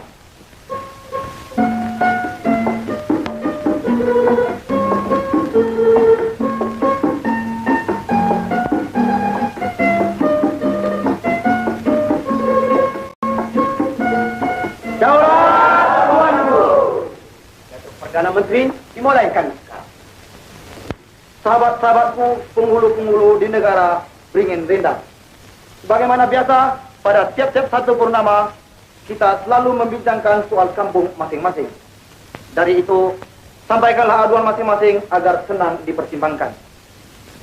Daulat Tuanku. Datuk Perdana Menteri dimulaikan sekarang. Sahabat-sahabatku, penghulu-penghulu di negara Beringin Rendang. Sebagaimana biasa, pada tiap-tiap satu purnama, kita selalu membincangkan soal kampung masing-masing. Dari itu, sampaikanlah aduan masing-masing agar senang dipertimbangkan.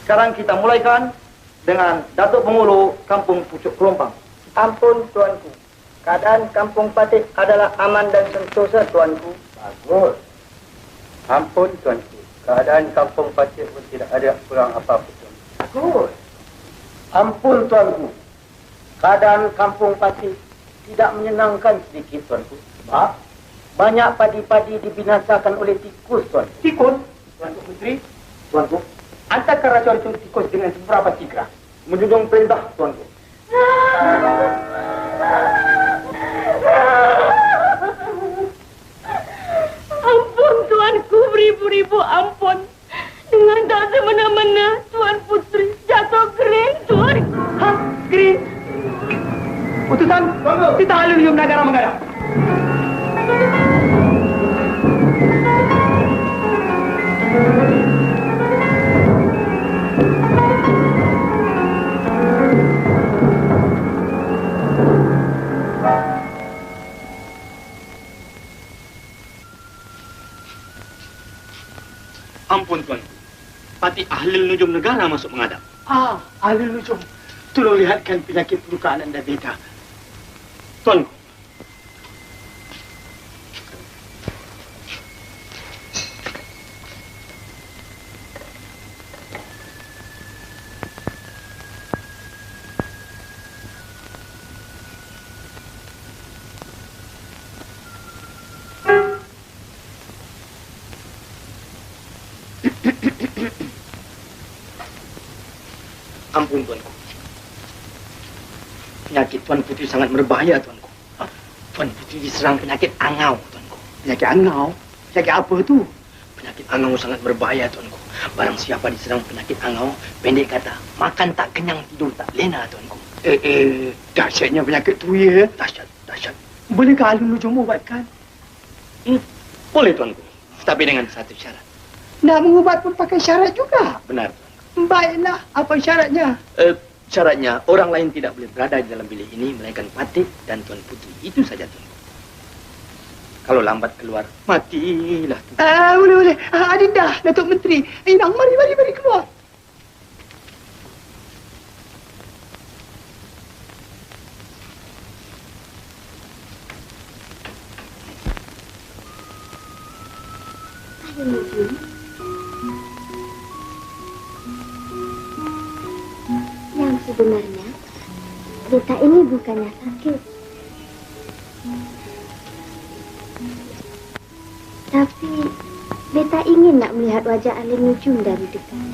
Sekarang kita mulaikan dengan Datuk Penghulu Kampung Pucuk Kelompang. Ampun, Tuanku. Keadaan Kampung Patih adalah aman dan sentosa, Tuanku. Bagus. Ampun, Tuanku. Keadaan Kampung Patih pun tidak ada kurang apa-apa, Tuanku. Bagus. Ampun, Tuanku. Keadaan Kampung Patih tidak menyenangkan sedikit, Tuanku. Sebab banyak padi-padi dibinasakan oleh tikus, Tuan. Tikus? Tuanku Putri? Tuanku, Antarkan racun-racun tikus dengan beberapa tigra. menjunjung perintah, Tuanku. Ampun tuanku, beribu-ribu ampun. Dengan tak semena-mena Tuan Putri jatuh kering, Tuan. Hah? Kering? Utusan, kita Aluminium Negara menghadap. Ampun tuanku, Patih Ahlil Nujum Negara masuk menghadap. Ahli Nujum, tolong lihatkan penyakit luka Anda Beta. Tuanku. Ampun tuanku. Penyakit Tuan Putri sangat berbahaya tuanku. Tuan Putri diserang penyakit angau tuanku. Penyakit angau? Penyakit apa tu? Penyakit angau sangat berbahaya tuanku. Barang siapa diserang penyakit angau, pendek kata, makan tak kenyang, tidur tak lena tuanku. Dahsyatnya penyakit tu ya. Dahsyat, dahsyat. Bolehkah Ahli Nujum ubatkan? Boleh tuanku, tapi dengan satu syarat. Nak mengubat pun pakai syarat juga. Benar tuanku. Baiklah, apa syaratnya? Syaratnya orang lain tidak boleh berada di dalam bilik ini melainkan Patih dan Tuan Putri. Itu saja tuanku. Kalau lambat keluar, matilah. Boleh. Adinda, Datuk Menteri. Inang, mari keluar. Yang sebenarnya, Beta ini bukannya sakit. Tapi, Beta ingin nak melihat wajah Ahli Nujum dari dekat.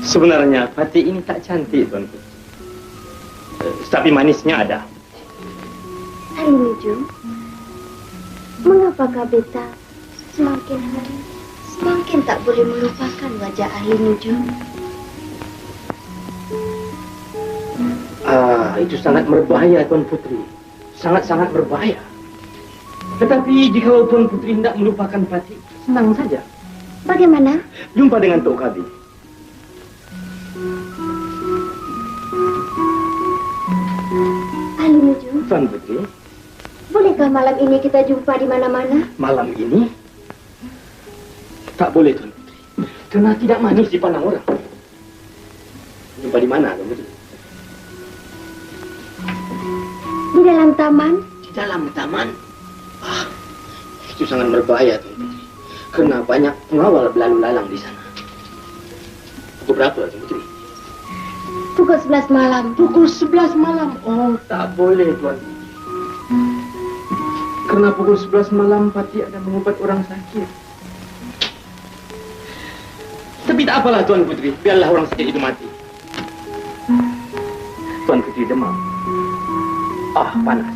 Sebenarnya Patih ini tak cantik Tuan Putri. Tapi manisnya ada. Ahli Nujum, mengapakah Beta semakin hari semakin tak boleh melupakan wajah Ahli Nujum? Itu sangat berbahaya Tuan Putri. Sangat-sangat berbahaya. Tetapi jika Tuan Putri tidak melupakan Patih, senang saja. Bagaimana? Jumpa dengan Tok Kabi. Ahli Nujum, Tuan Putri, bolehkah malam ini kita jumpa di mana-mana? malam ini tak boleh Tuan Putri. Karena tidak manis dipandang orang. Jumpa di mana Tuan Putri? Di dalam taman? Di dalam taman? Itu sangat berbahaya Tuan Putri. Karena banyak pengawal berlalu lalang di sana. Pukul berapa Tuan Putri? Pukul 11 malam. Pukul 11 malam? Oh, tak boleh Tuan Putri. Karena pukul 11 malam Patih ada mengubat orang sakit. Tapi tak apalah Tuan Putri, biarlah orang sakit itu mati. Tuan Putri demam. Panas.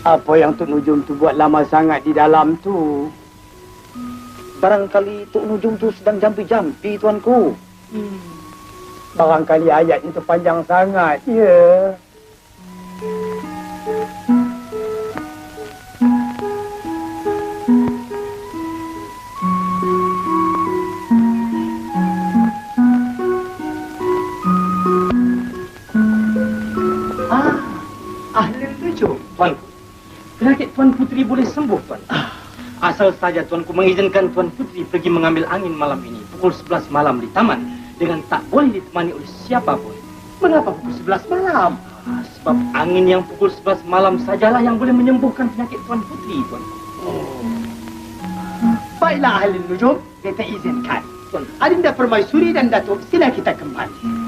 Apa yang Tok Nujum tu buat lama sangat di dalam tu? Barangkali Tok Nujum tu sedang jampi-jampi, Tuanku. Barangkali ayat itu panjang sangat, ya. Ahli Nujum. Tuanku, penyakit Tuan Putri boleh sembuh, Tuan. Asal saja Tuanku mengizinkan Tuan Putri pergi mengambil angin malam ini, pukul 11 malam di taman, dengan tak boleh ditemani oleh siapapun. Mengapa pukul 11 malam? Sebab angin yang pukul 11 malam sajalah yang boleh menyembuhkan penyakit Tuan Putri, Tuanku. Baiklah Ahli Nujum, kita izinkan. Adinda Permaisuri dan Datuk, sila kita kembali.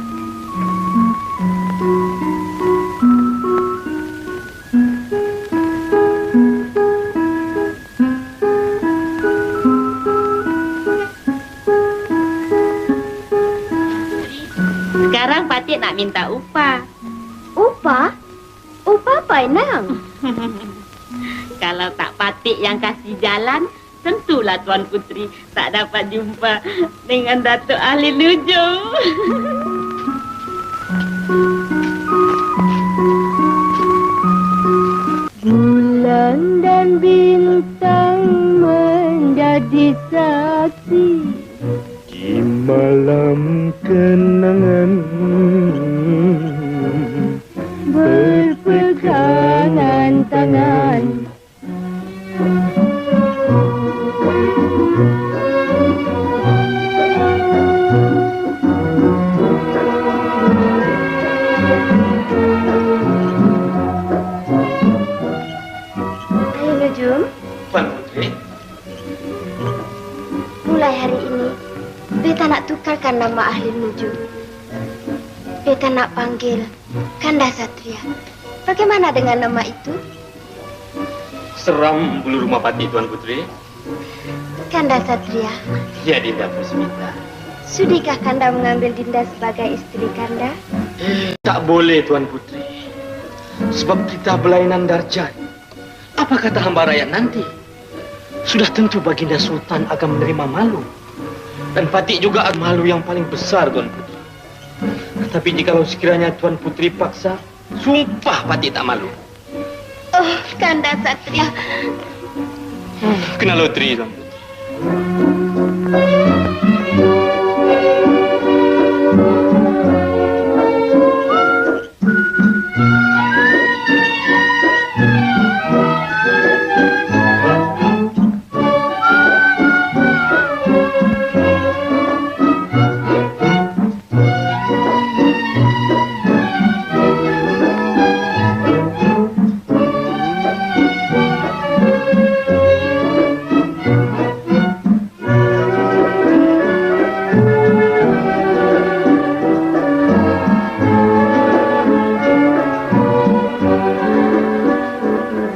Sekarang Patih nak minta upah. Upah? Upah apa, Inang? Kalau tak Patih yang kasih jalan, tentulah Tuan Putri tak dapat jumpa dengan Datuk Ahli Nujum. Bulan dan bintang menjadi saksi Di malam kenangan berpegangan tangan. Ahli Nujum, Tuan Putri, mulai hari ini, beta nak tukarkan nama Ahli Nujum. Beta nak panggil Kanda Satria. Bagaimana dengan nama itu? seram bulu rumah Patih, Tuan Putri. Kanda Satria, Ya, Dinda Pusmita. sudikah Kanda mengambil Dinda sebagai istri Kanda? Tak boleh, Tuan Putri. Sebab kita berlainan darjat. Apa kata hamba rakyat nanti? Sudah tentu Baginda Sultan akan menerima malu. Dan Patih juga malu yang paling besar, Tuan Putri. Tapi jikalau sekiranya Tuan Putri paksa, sumpah Patih tak malu. Oh, Kanda Satria. Kena loteri, Tuan Putri.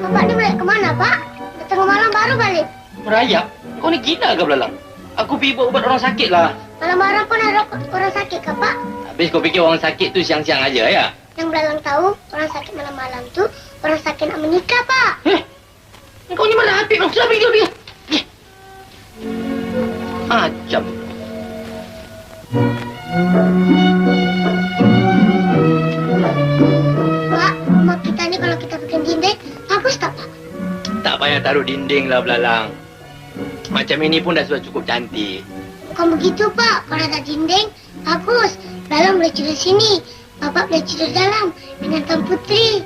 Bapak ni balik kemana, Pak? Dah tengah malam baru balik. Merayap? Kau ni gila ke belalang? Aku pergi buat ubat orang sakit lah. Malam-malam pun ada orang sakit ke, Pak? Habis kau fikir orang sakit tu siang-siang aja ya? Yang belalang tahu, orang sakit malam-malam tu orang sakit nak menikah, Pak. Kau ni mana habis kau? Sudah pergi. Macam. Pak, rumah kita ni kalau kita bikin dinding, bagus tak, Pak? Tak payah taruh dinding lah belalang. Macam ini pun dah sudah cukup cantik. Bukan begitu, Pak. Kalau ada dinding, bagus. Belalang boleh tidur sini. Bapak boleh tidur dalam dengan Tuan Putri.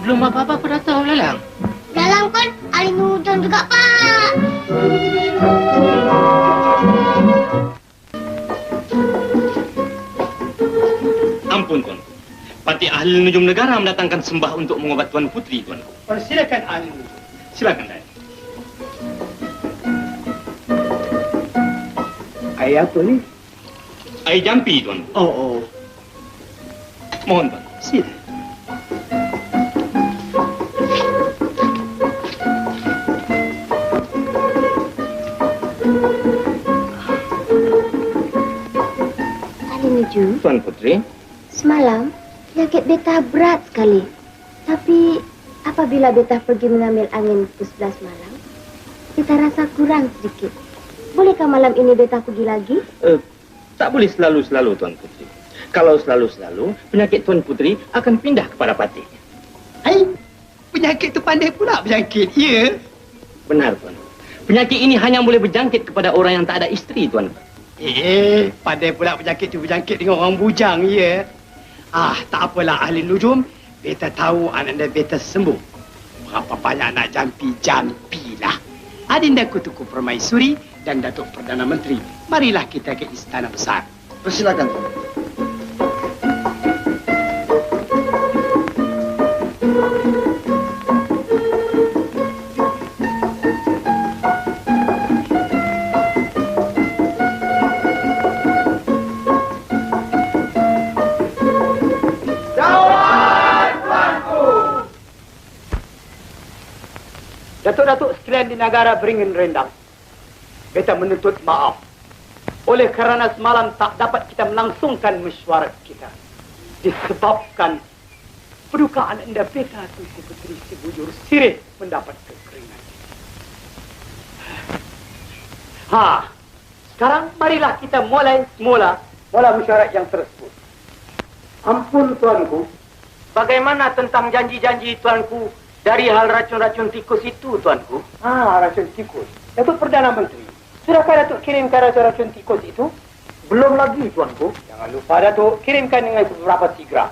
Belum apa-apa kau dah tahu belalang. Belalang pun ahli nujum juga, Pak. Ampun, Tuan. Patih Ahli Nujum Negara mendatangkan sembah untuk mengobat Tuan Putri, Tuan. Persilakan Ahli Nujum. Silakan, Dai. Air apa ni? Air jampi, Tuan. Oh. Mohon, Tuan. Sila. Ahli Nujum, Tuan Putri. semalam penyakit beta berat sekali. Tapi apabila beta pergi mengambil angin pukul 11 malam, beta rasa kurang sedikit. Bolehkah malam ini beta pergi lagi? Tak boleh selalu-selalu, Tuan Putri. Kalau selalu-selalu, penyakit Tuan Putri akan pindah kepada Patih. Penyakit tu pandai pula berjangkit, ya? Benar, Tuan. Penyakit ini hanya boleh berjangkit kepada orang yang tak ada isteri, Tuan. Pandai pula penyakit tu berjangkit dengan orang bujang, ya? Tak apalah Ahli Nujum. Beta tahu anak beta sembuh. Berapa banyak nak jampi-jampilah. Adinda Kutuku Permaisuri dan Datuk Perdana Menteri. Marilah kita ke Istana Besar. Persilakan. Datuk-datuk sekalian di negara beringin rendang, beta menuntut maaf. Oleh kerana semalam tak dapat kita melangsungkan mesyuarat kita. Disebabkan perdukaan anda beta Tunku Puteri si Bujur Sirih mendapat kekeringan. Sekarang marilah kita mulai semula mesyuarat yang tersebut. Ampun tuanku. Bagaimana tentang janji-janji tuanku dari hal racun-racun tikus itu, tuanku? Racun tikus. Datuk Perdana Menteri, sudahkah Datuk kirimkan racun tikus itu? Belum lagi, tuanku. Jangan lupa Datuk kirimkan dengan beberapa segera.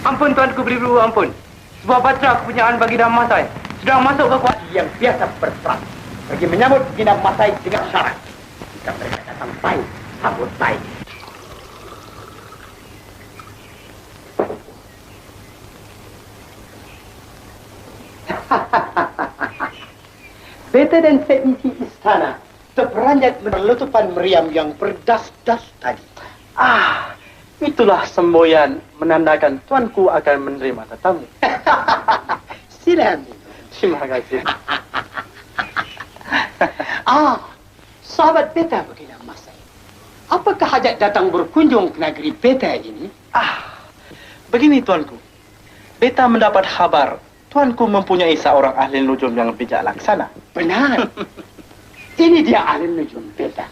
Ampun tuanku beribu, ampun. Sebuah batra kepunyaan Baginda Masai sedang masuk ke kuat yang biasa berperang. Pergi menyambut Baginda Masai dengan syarat. Jika mereka datang baik, sambut baik. Beta dan seisi istana terperanjat menerletupan meriam yang berdas-das tadi. Itulah semboyan menandakan tuanku akan menerima tetamu. Silakan. Terima kasih. Sahabat beta Baginda Masai, apakah hajat datang berkunjung ke negeri beta ini? Begini tuanku, beta mendapat kabar tuanku mempunyai seorang ahli nujum yang bijak laksana. Benar. Ini dia ahli nujum beta.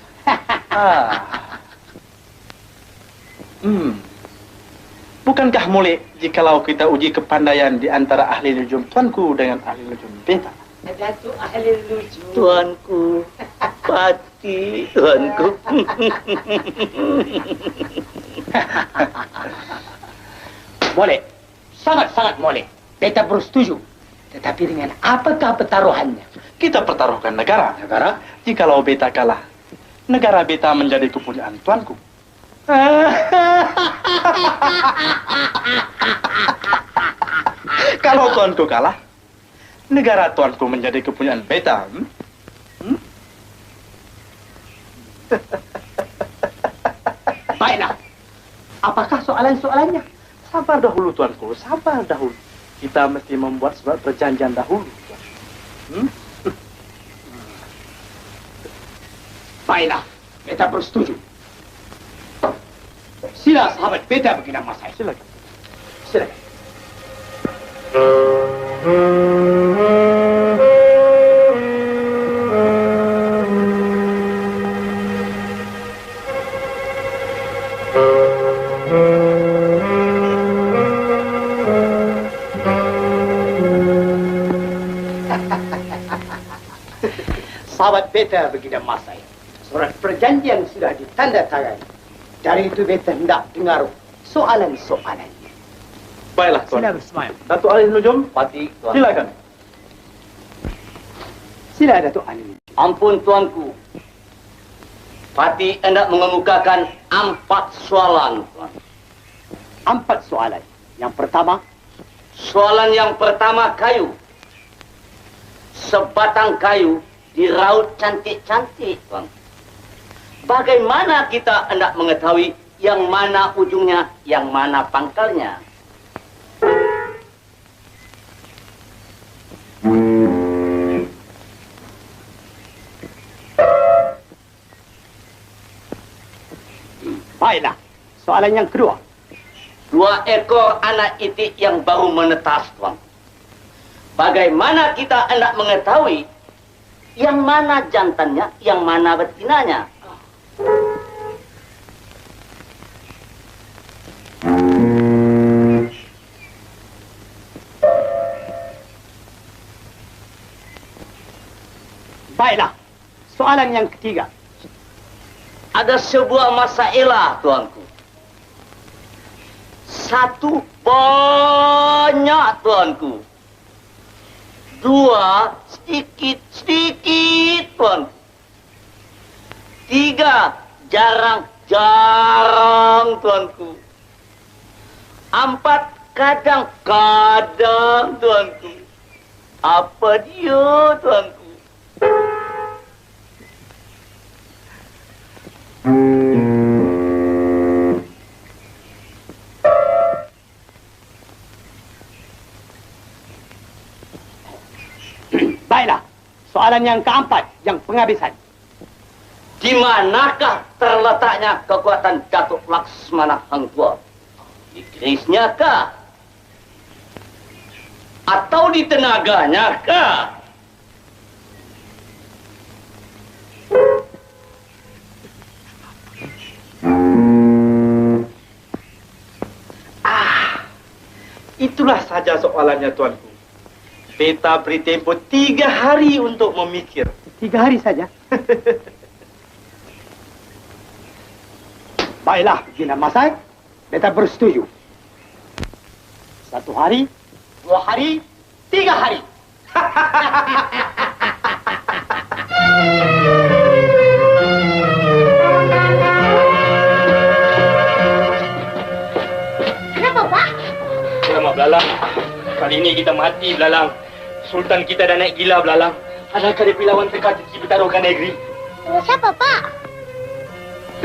Bukankah boleh jikalau kita uji kepandaian di antara ahli nujum tuanku dengan ahli nujum beta? Datuk ahli nujum. Tuanku, Pati, tuanku. Boleh, sangat-sangat boleh. Beta bersetuju. Tetapi dengan apakah pertaruhannya? Kita pertaruhkan negara. Negara? Jikalau beta kalah, negara beta menjadi kepunyaan tuanku. Kalau tuanku kalah, negara tuanku menjadi kepunyaan beta. Baiklah. Apakah soalan-soalannya? Sabar dahulu tuanku, sabar dahulu. Kita mesti membuat surat perjanjian dahulu. Baiklah, beta bersetuju. Sila sahabat beta Baginda Masai. Silakan. Silakan. Sahabat beta Baginda Masai, surat perjanjian sudah ditandatangani. Dari itu beta hendak dengar soalan-soalan. Baiklah tuan. Sila bersemayam. Datuk ahli nujum, Pati, tuan. silakan. Sila Datuk ahli nujum. Ampun tuanku. Pati hendak mengemukakan 4 soalan, tuan. 4 soalan. Yang pertama. Soalan yang pertama kayu. Sebatang kayu diraut cantik-cantik, tuan. Bagaimana kita hendak mengetahui yang mana ujungnya, yang mana pangkalnya? Baiklah, soalan yang kedua. 2 ekor anak itik yang baru menetas, tuan. Bagaimana kita hendak mengetahui yang mana jantannya, yang mana betinanya? Baiklah, soalan yang ketiga. Ada sebuah masalah, tuanku. 1 banyak tuanku. 2 sedikit tuanku. 3 jarang tuanku. 4 kadang-kadang tuanku. Apa dia tuanku? Baiklah, soalan yang keempat, yang penghabisan. Di manakah terletaknya kekuatan Datuk Laksmana Hang Tuah? Di kerisnya kah? Atau di tenaganya kah? Itulah saja soalannya tuanku. Beta beri tempo 3 hari untuk memikir. 3 hari saja? Baiklah, Gina Masai, beta bersetuju. 1 hari, 2 hari, 3 hari. Kenapa, Pak? Selamat Belalang. Kali ini kita mati, Belalang. Sultan kita dah naik gila, Belalang. Adakah dia pergi lawan teka-teki bertaruhkan negeri? Dengan siapa, Pak?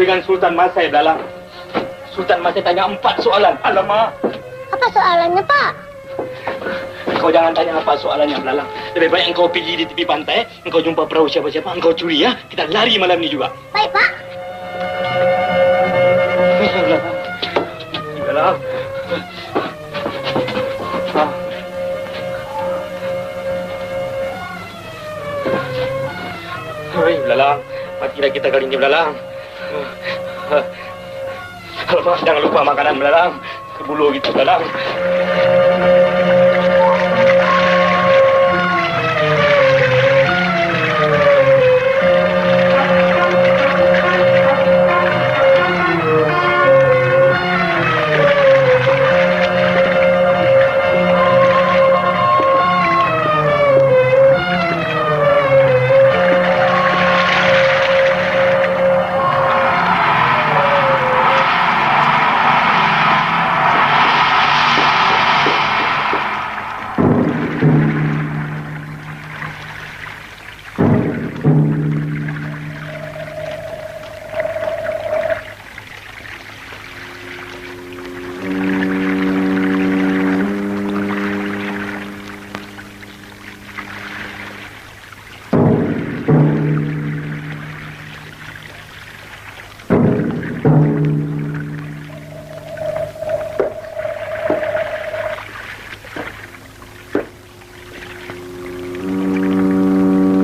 Dengan Sultan Masai, Belalang. Sultan Masai tanya 4 soalan. Alamak. Apa soalannya, Pak? Kau jangan tanya apa soalannya, Belalang. Lebih baik engkau pergi di tepi pantai, engkau jumpa perahu siapa-siapa, engkau curi ya. Kita lari malam ni juga. Baik, Pak. Belalang. Hei, Belalang. Matilah kita kali ini, Belalang. Alamak, jangan lupa makanan, Belalang. Kebulu gitu, Belalang.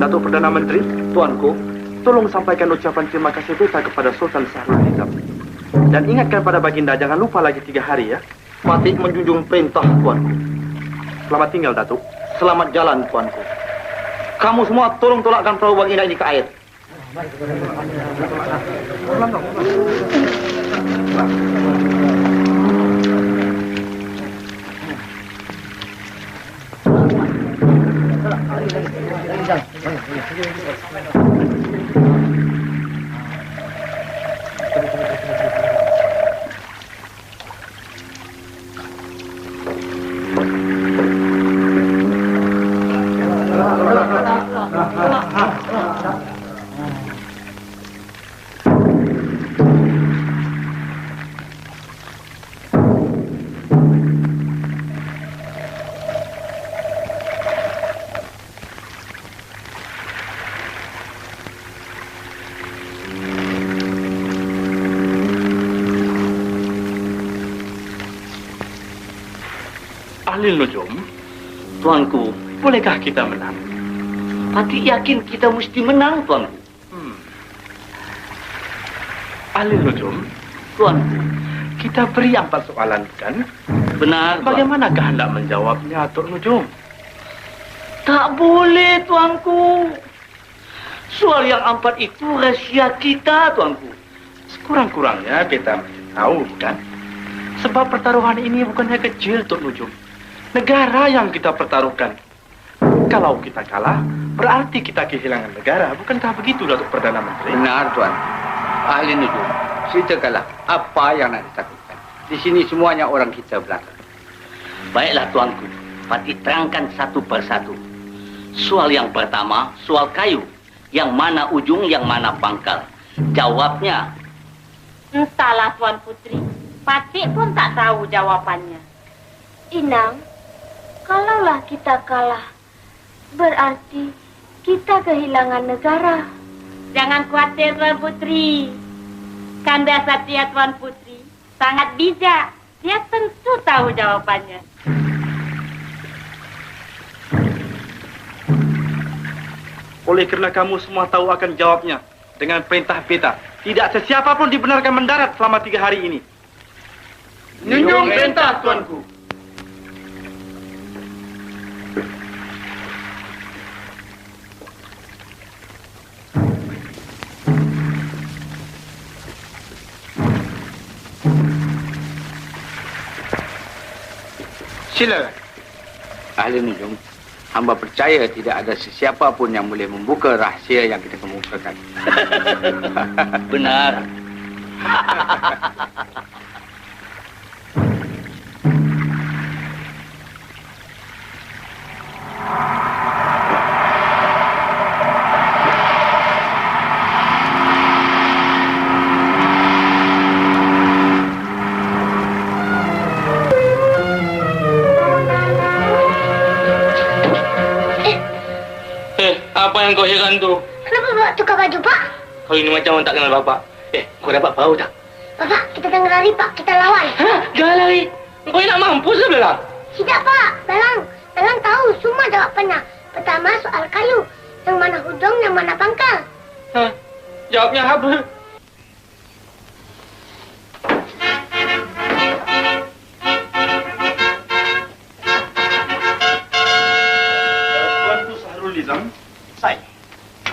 Datuk Perdana Menteri, tuanku, tolong sampaikan ucapan terima kasih beta kepada Sultan Sahrul Nizam. Dan ingatkan pada baginda jangan lupa lagi 3 hari ya. Patih menjunjung perintah, tuanku. Selamat tinggal, Datuk. Selamat jalan, tuanku. Kamu semua tolong tolakkan perahu baginda ini ke air. Ahlil Nujum, tuanku, bolehkah kita menang? Patih yakin kita mesti menang, tuanku. Ahlil Nujum, Tuanku, kita beri 4 soalan, kan? Benar, Bagaimanakah hendak menjawabnya, Tok Nujum? tak boleh, tuanku. Soal yang 4 itu rahasia kita, tuanku. Sekurang-kurangnya beta masih tahu, kan? Sebab pertaruhan ini bukannya kecil, Tok Nujum. Negara yang kita pertaruhkan. Kalau kita kalah, berarti kita kehilangan negara. Bukankah begitu, Datuk Perdana Menteri? Benar, Tuan. Ahli Nujum, ceritakanlah apa yang nak ditakutkan. Di sini semuanya orang kita belakang. Baiklah, Tuanku. Patih terangkan satu persatu. Soal yang pertama, soal kayu. Yang mana ujung, yang mana pangkal. Jawabnya. Entahlah, Tuan Putri. Patih pun tak tahu jawabannya. Inang, kalaulah kita kalah, berarti kita kehilangan negara. Jangan khawatir, Tuan Putri. Kanda Satria Tuan Putri sangat bijak. Dia tentu tahu jawabannya. Oleh kerana kamu semua tahu akan jawabnya, dengan perintah beta, tidak sesiapa pun dibenarkan mendarat selama 3 hari ini. Junjung perintah, Tuanku. Silakan. Ahli Nujum, hamba percaya tidak ada sesiapa pun yang boleh membuka rahsia yang kita kemukakan. Benar. Apa yang kau heran tu? Kenapa bawa tukar baju, Pak? Kau ini macam orang tak kenal bapak. Kau dapat tahu tak? Bapak, kita tengah lari, Pak. Kita lawan. Jangan lari. Kau nak mampu sebelah. Tidak, Pak. Dalang tahu semua jawapannya. Pertama, soal kayu. Yang mana hujung, yang mana pangkal. Jawabnya apa? Tuanku Sahrul Nizam, saya.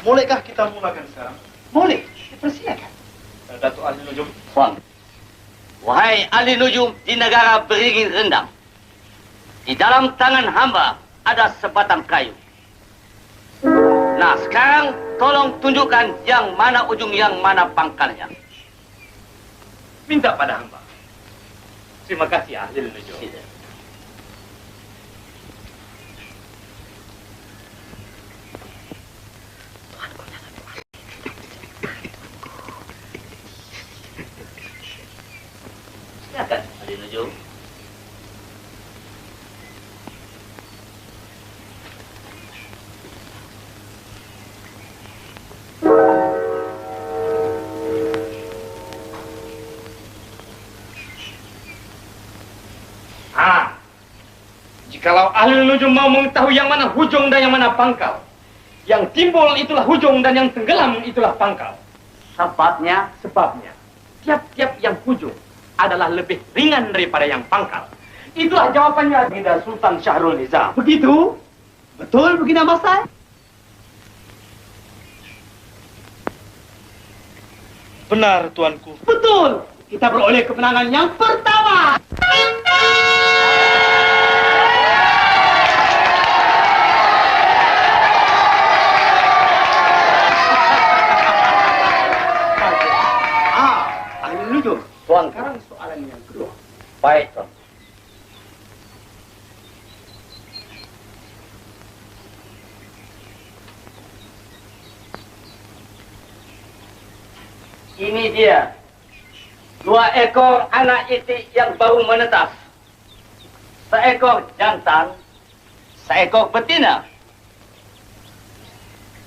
Bolehkah kita mulakan sekarang? Boleh. Persilakan. Datuk Ahli Nujum. Tuan. Wahai ahli nujum di negara beringin rendang. Di dalam tangan hamba ada sebatang kayu. Nah, sekarang tolong tunjukkan yang mana ujung, yang mana pangkalnya. Minta pada hamba. Terima kasih, Ahli Nujum. Silakan, ahli nujum. Jikalau ahli nujum mau mengetahui yang mana hujung dan yang mana pangkal, yang timbul itulah hujung dan yang tenggelam itulah pangkal. Sebabnya? Sebabnya, tiap-tiap yang hujung adalah lebih ringan daripada yang pangkal. Itulah jawabannya Baginda Sultan Syahrul Nizam. Begitu? Betul, Baginda Masai? Benar, Tuanku. Betul. Kita beroleh kemenangan yang pertama. Ahli nujum. Tuan, Sekarang soalan yang kedua. baik, Tuan. Ini dia. 2 ekor anak itik yang baru menetas. Seekor jantan, seekor betina.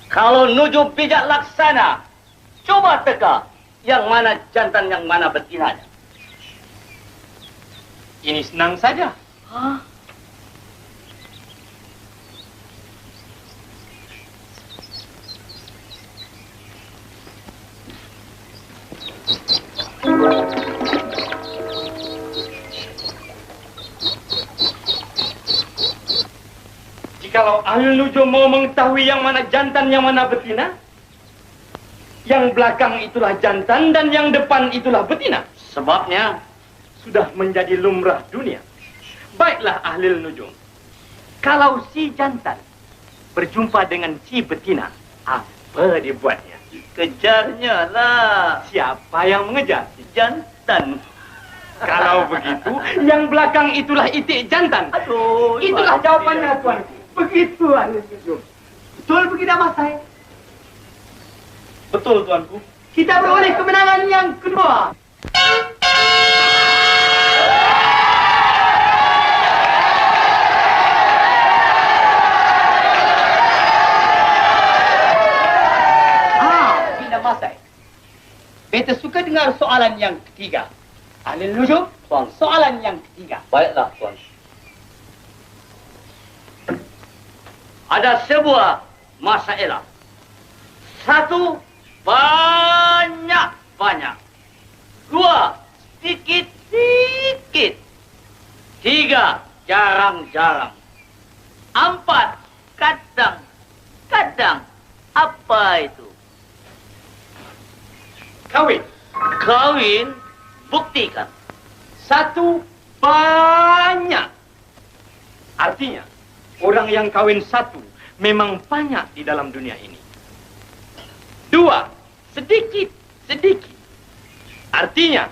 Kalau nujum bijak laksana, coba teka yang mana jantan, yang mana betinanya. Ini senang saja. Hah? Jikalau ahli nujum mau mengetahui yang mana jantan, yang mana betina, yang belakang itulah jantan dan yang depan itulah betina. Sebabnya? sudah menjadi lumrah dunia. Baiklah ahli nujum. Kalau si jantan berjumpa dengan si betina, apa dibuatnya? Kejarnya lah. Siapa yang mengejar? Si jantan. Kalau begitu, yang belakang itulah itik jantan. Aduh, itulah jawabannya, tuanku. Begitu ahli nujum. Betul begitu Mas saya? Betul, tuanku. Kita beroleh kemenangan yang kedua. Bina Masai. Beta suka dengar soalan yang ketiga. Ahli nujum, soalan yang ketiga. Baiklah, tuan. Ada sebuah masalah. Satu, banyak-banyak. Dua, sedikit-sedikit. Tiga, jarang-jarang. Empat, kadang-kadang. Apa itu? Kawin. Kawin, buktikan. Satu, banyak. Artinya, orang yang kawin satu memang banyak di dalam dunia ini. Dua, sedikit-sedikit. Artinya,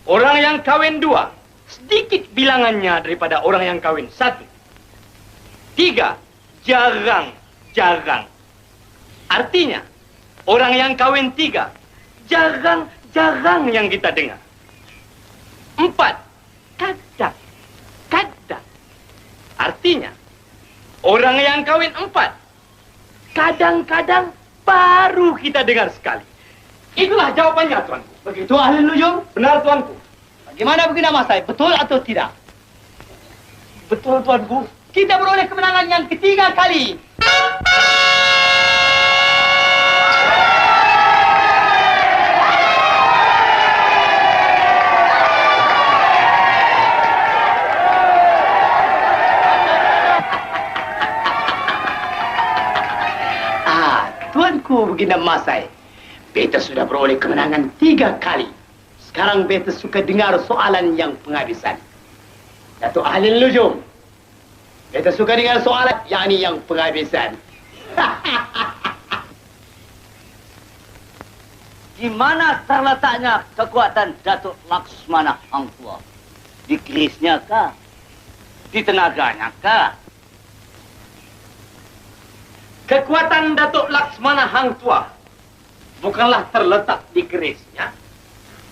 orang yang kawin dua, sedikit bilangannya daripada orang yang kawin satu. Tiga, jarang-jarang. Artinya, orang yang kawin tiga, jarang-jarang yang kita dengar. Empat, kadang-kadang. Artinya, orang yang kawin empat, kadang-kadang baru kita dengar sekali. Itulah jawabannya, tuanku. Begitu ahli nujum? Benar, tuanku. Bagaimana begini Mas Sai? Betul atau tidak? Betul, tuanku. Kita beroleh kemenangan yang ketiga kali. Tuanku Baginda Masai, beta sudah beroleh kemenangan 3 kali. Sekarang beta suka dengar soalan yang penghabisan. Datuk ahli nujum, beta suka dengar soalan yakni yang penghabisan. Di mana terletaknya kekuatan Datuk Laksmana Hang Tuah? Di kerisnya kah? Di tenaganya kah? Kekuatan Datuk Laksmana Hang Tuah bukanlah terletak di kerisnya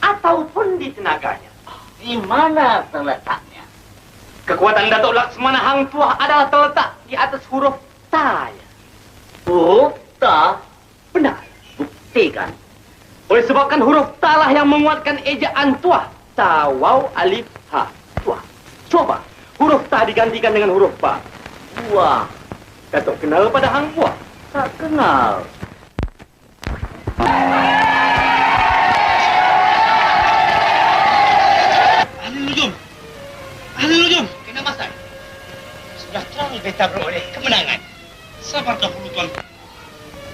ataupun di tenaganya. Di mana terletaknya? Kekuatan Datuk Laksmana Hang Tuah adalah terletak di atas huruf Ta. Huruf Ta? Benar. Buktikan. Oleh sebabkan huruf Ta lah yang menguatkan ejaan Tuah. Ta, waw, alif, ha. Tuah. Coba huruf Ta digantikan dengan huruf Ba. Wah. Datuk kenal pada Hang Tuah? Tak kenal. Ahli nujum. Ahli nujum. Kena Masai. Sudah terang beta beroleh kemenangan. Sabar dahulu, Tuan.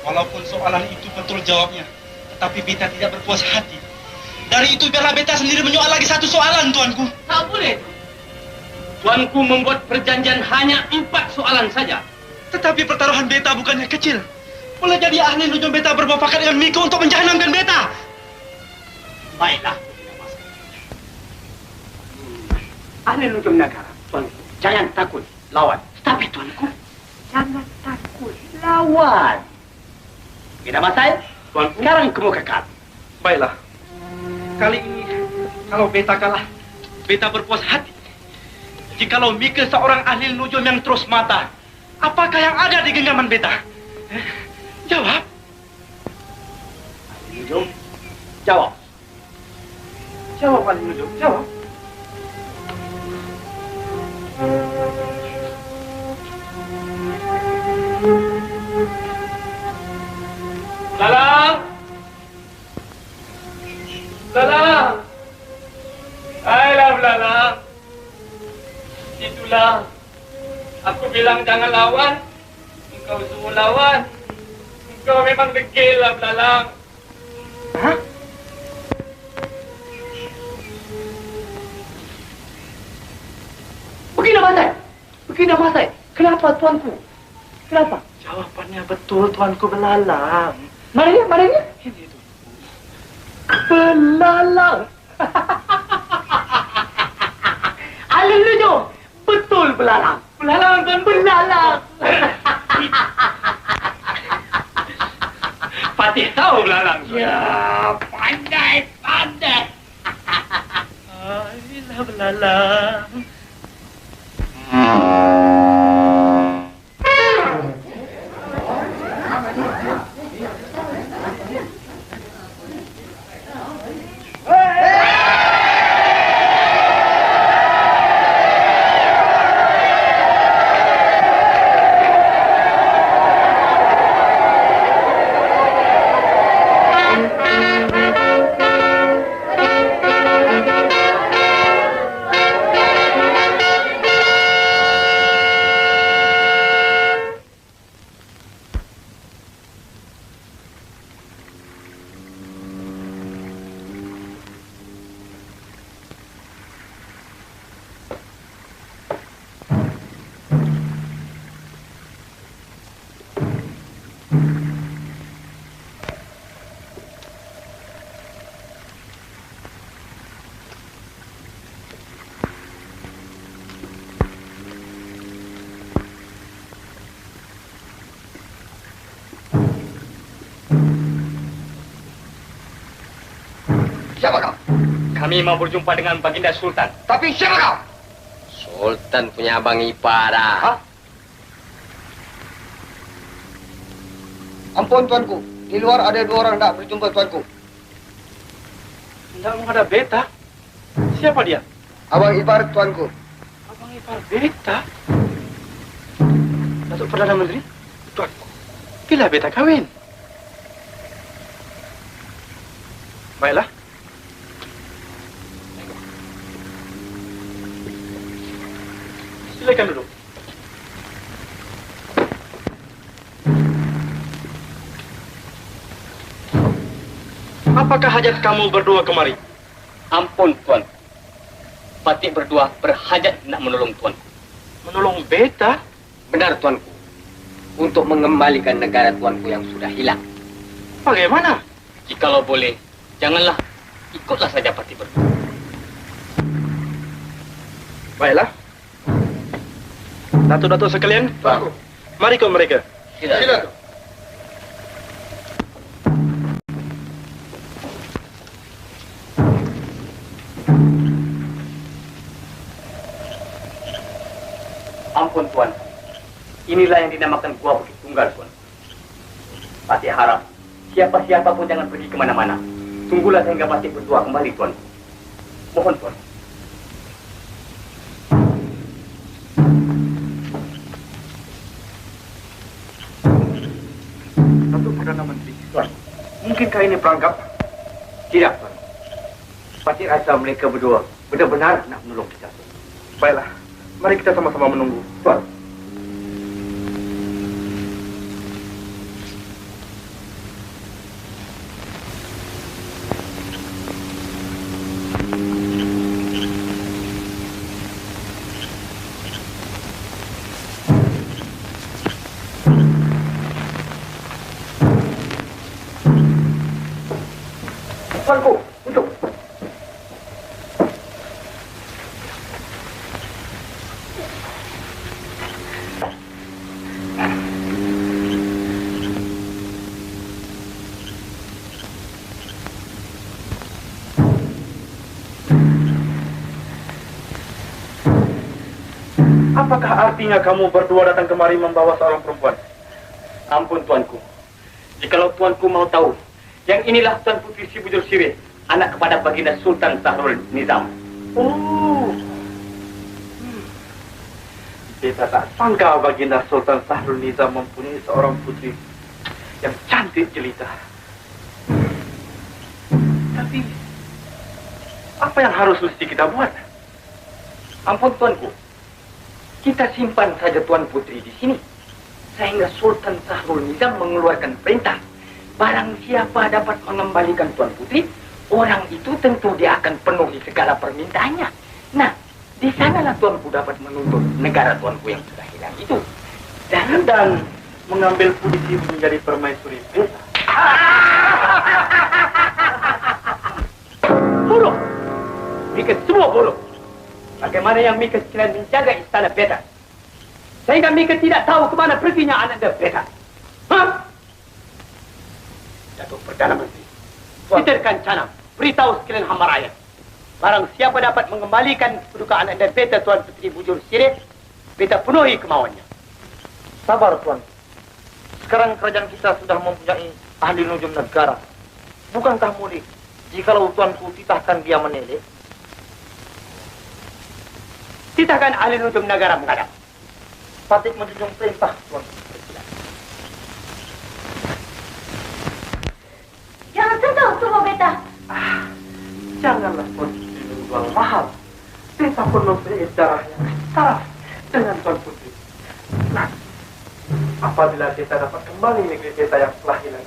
Walaupun soalan itu betul jawabnya, tetapi beta tidak berpuas hati. Dari itu biarlah beta sendiri menyoal lagi satu soalan, Tuanku. Tak boleh. Tuanku membuat perjanjian hanya 4 soalan saja. Tetapi pertaruhan beta bukannya kecil. Boleh jadi ahli nujum beta bermufakat dengan Miko untuk menjahanamkan beta. Baiklah. Ahli nujum negara, tuanku, jangan takut lawan. Tapi tuanku, jangan takut lawan. Kita Masai, tuanku, sekarang kemukakan. Baiklah. Kali ini, kalau beta kalah, beta berpuas hati. Jikalau Miko seorang ahli nujum yang terus mata, apakah yang ada di genggaman beta? Jawab. Ahli nujum, jawab. Jawab, ahli nujum, jawab. Lalang! Lalang! Ayolah, Lalang. Itulah. Aku bilang jangan lawan. Engkau suruh lawan. Engkau memang degil lah, Lalang. Hah? Kina Masai, kenapa tuanku? Kenapa? Jawapannya betul, tuanku belalang. Mana dia? Mana dia? Ini tu. Belalang. Haleluya. Betul belalang. Belalang tuan. Belalang. Patih tahu belalang. Ya, pandai. Ayolah belalang. Siapa kau? Kami mau berjumpa dengan Baginda Sultan. Tapi siapa kau? Sultan punya abang ipar dah. Ampun tuanku, di luar ada 2 orang nak berjumpa tuanku. Tidak menghadap beta. Siapa dia? Abang ipar tuanku. Abang ipar beta. Datuk Perdana Menteri? Tuanku. Bila beta kawin? Baiklah. Silakan duduk. Apakah hajat kamu berdua kemari? Ampun, Tuan. Patih berdua berhajat nak menolong Tuan. Menolong beta? Benar, Tuanku. Untuk mengembalikan negara Tuanku yang sudah hilang. Bagaimana? Jikalau boleh, janganlah. Ikutlah saja Patih berdua. Baiklah. Datuk-datuk sekalian, mari ikut mereka. Silakan. Ampun, Tuan. Inilah yang dinamakan Gua Bukit Tunggal, Tuan. Patih harap siapa-siapa pun jangan pergi kemana-mana. Tunggulah sehingga Patih berdua kembali, Tuan. Mohon, Tuan. Datuk Perdana Menteri, Tuan. Mungkinkah ini perangkap? Tidak, Tuan. Patih rasa mereka berdua benar-benar nak menolong kita. Baiklah, mari kita sama-sama menunggu. Tuan. Tuanku, duduk. Apakah artinya kamu berdua datang kemari membawa seorang perempuan? Ampun, Tuanku. Jikalau Tuanku mau tahu, yang inilah Tuan Putri Si Bujur Sirih, anak kepada Baginda Sultan Sahrul Nizam. Oh. Beta tak sangka Baginda Sultan Sahrul Nizam mempunyai seorang putri yang cantik jelita. Tapi, apa yang harus mesti kita buat? Ampun, Tuanku. Kita simpan saja Tuan Putri di sini. Sehingga Sultan Sahrul Nizam mengeluarkan perintah. Barang siapa dapat mengembalikan Tuan Putri, orang itu tentu dia akan penuhi segala permintaannya. Nah, Di sanalah tuanku dapat menuntut negara tuanku yang sudah hilang itu. Dan mengambil posisi menjadi permaisuri beta. Buruk! Mika semua buruk. Bagaimana yang Mika sekalian menjaga istana beta? Sehingga Mika tidak tahu kemana perginya Ananda beta. Hah? Datuk Perdana Menteri, Peterkan Canam, beritahu sekalian hamba rakyat. Barang siapa dapat mengembalikan kedudukan Ananda beta Tuan Puteri Bujur Sirih, beta penuhi kemauannya. Sabar, Tuan. Sekarang kerajaan kita sudah mempunyai ahli nujum negara. Bukankah mudah jikalau tuanku titahkan dia meneleh? Titahkan ahli nujum negara menghadap. Patih menjunjung perintah, Tuan. Jangan sentuh tubuh beta. Janganlah Tuan Putri menjual mahal. Beta pun mempunyai darah yang setara dengan Tuan Putri. Nah, apabila beta dapat kembali negeri beta yang telah hilang,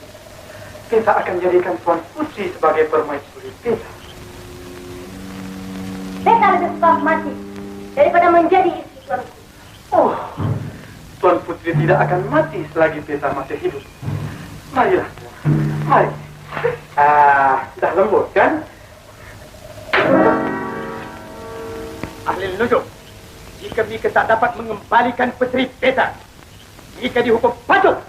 beta akan jadikan Tuan Putri sebagai permaisuri beta. Beta lebih suka mati daripada menjadi istri tuanku. Oh, Tuan Putri tidak akan mati selagi beta masih hidup. Marilah, mari. Sudah lembut kan? Ahli nujum, jika Mika tak dapat mengembalikan puteri beta, Mika dihukum patung.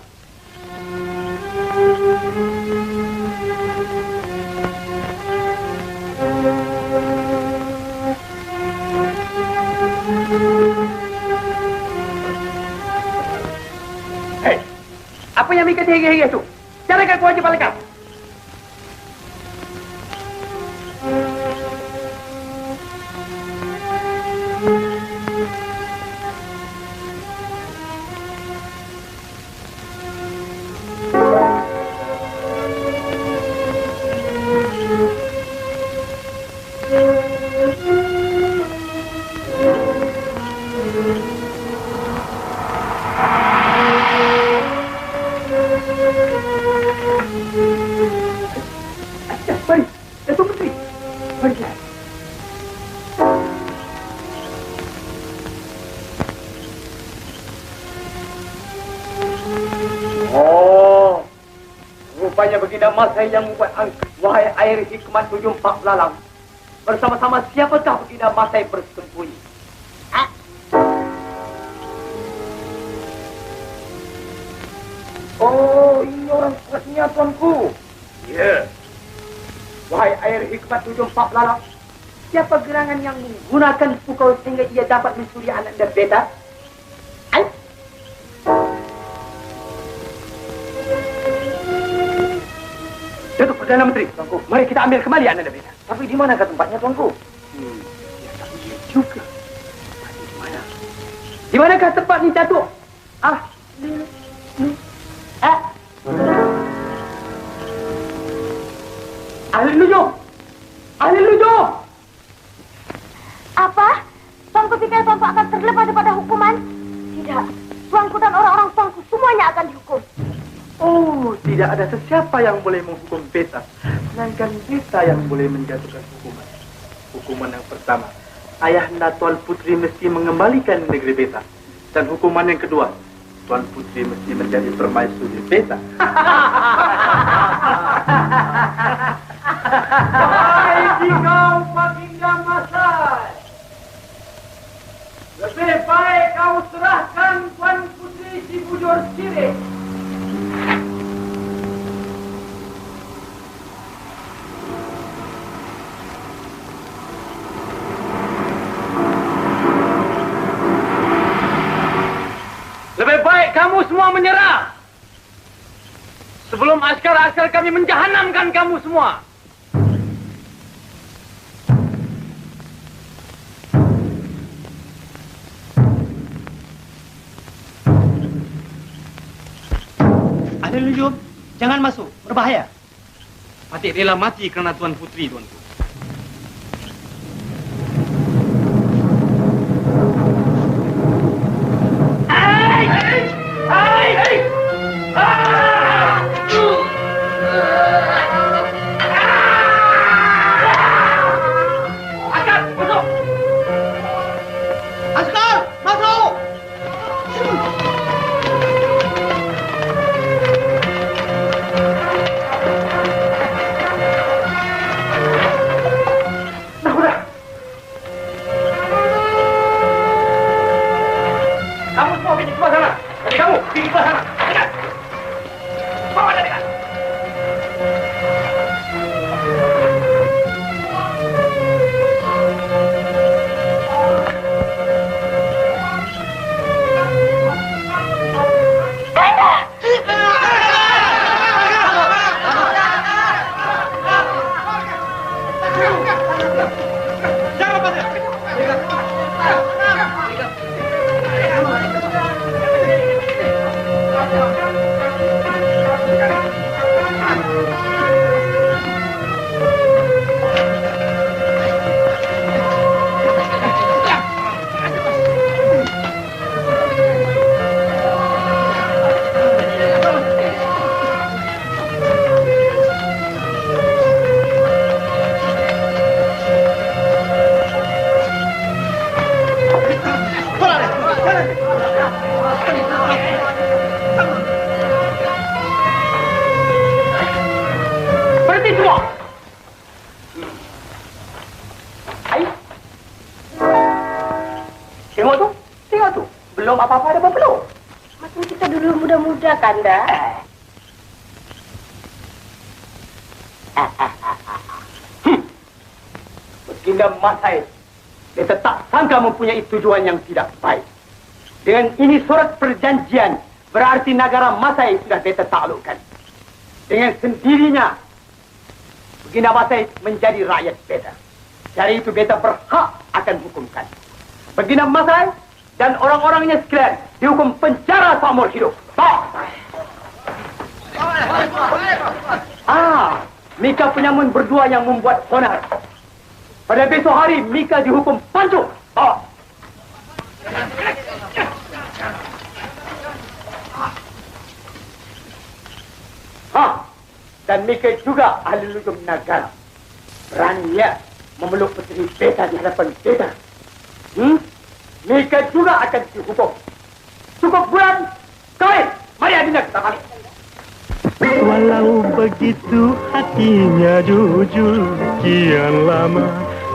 Hei, apa yang Mika hege-hege itu? Carakan kewajiban kau. Rupanya baginda Masai yang membuat angkat wahai air hikmat 74 belalang. Bersama-sama siapakah baginda Masai bersembunyi? Oh, ini orang kuatnya, tuanku. Ya. Wahai air hikmat 74 belalang, siapa gerangan yang menggunakan pukul sehingga ia dapat mencuri Ananda beta? Datuk Perdana Menteri, tuanku, mari kita ambil kembali Ananda beta. Tapi di manakah tempatnya, tuanku? Ya tak boleh juga. Tapi di mana? Di manakah tempat ni, Datuk? Ahli nujum! Ahli nujum! Apa? Tuanku pikir tuanku akan terlepas daripada hukuman? Tidak. Tuanku dan orang-orang tuanku semuanya akan dihukum. Oh, tidak ada sesiapa yang boleh menghukum beta, melainkan beta yang boleh menjatuhkan hukuman. Hukuman yang pertama, ayahanda Tuan Putri mesti mengembalikan negeri beta. Dan hukuman yang kedua, Tuan Putri mesti menjadi permaisuri beta. Hai kau baginda Masai, lebih baik kau serahkan Tuan Putri si Bujur Sirih. Lebih baik kamu semua menyerah sebelum askar-askar kami menjahanamkan kamu semua. Ahli nujum, jangan masuk, berbahaya. Patih rela mati kerana Tuan Putri, tuanku. Tengok tu. Belum apa-apa ada belum. Macam kita dulu muda-muda, Kanda. Baginda Masai, beta tak sangka mempunyai tujuan yang tidak baik. Dengan ini surat perjanjian, berarti negara Masai sudah beta taklukkan. Dengan sendirinya, Baginda Masai menjadi rakyat beta. Dari itu beta berhak akan hukumkan. Baginda Masai dan orang-orangnya sekalian dihukum penjara seumur hidup. Mika penyamun berdua yang membuat onar. Pada besok hari, Mika dihukum pancung. Dan Mika juga ahli lujum negara. Berani ya memeluk puteri beta di hadapan beta. Mika juga akan dihukum. Cukup bulan, kawin. Mari adinda kita balik. Walau begitu hatinya jujur, kian lama,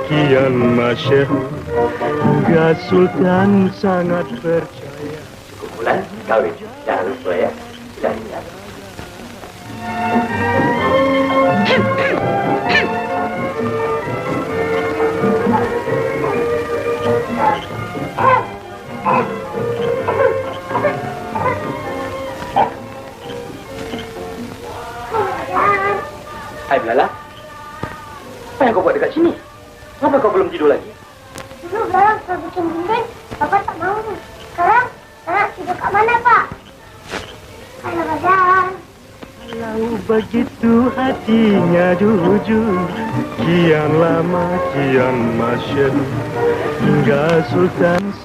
kian masyhur, hingga Sultan sangat percaya. Cukup bulan, kawin. Jangan lupa ya. Sudah ingat. Hai Belala, apa yang kau buat dekat sini? Kenapa kau belum tidur lagi? Dulu Belalang sudah bikin bimbing, Bapak tak mau. Sekarang tidur kat mana, Pak? Halo, Badan. Walau begitu hatinya jujur, kian lama, kian masyhur, hingga Sultan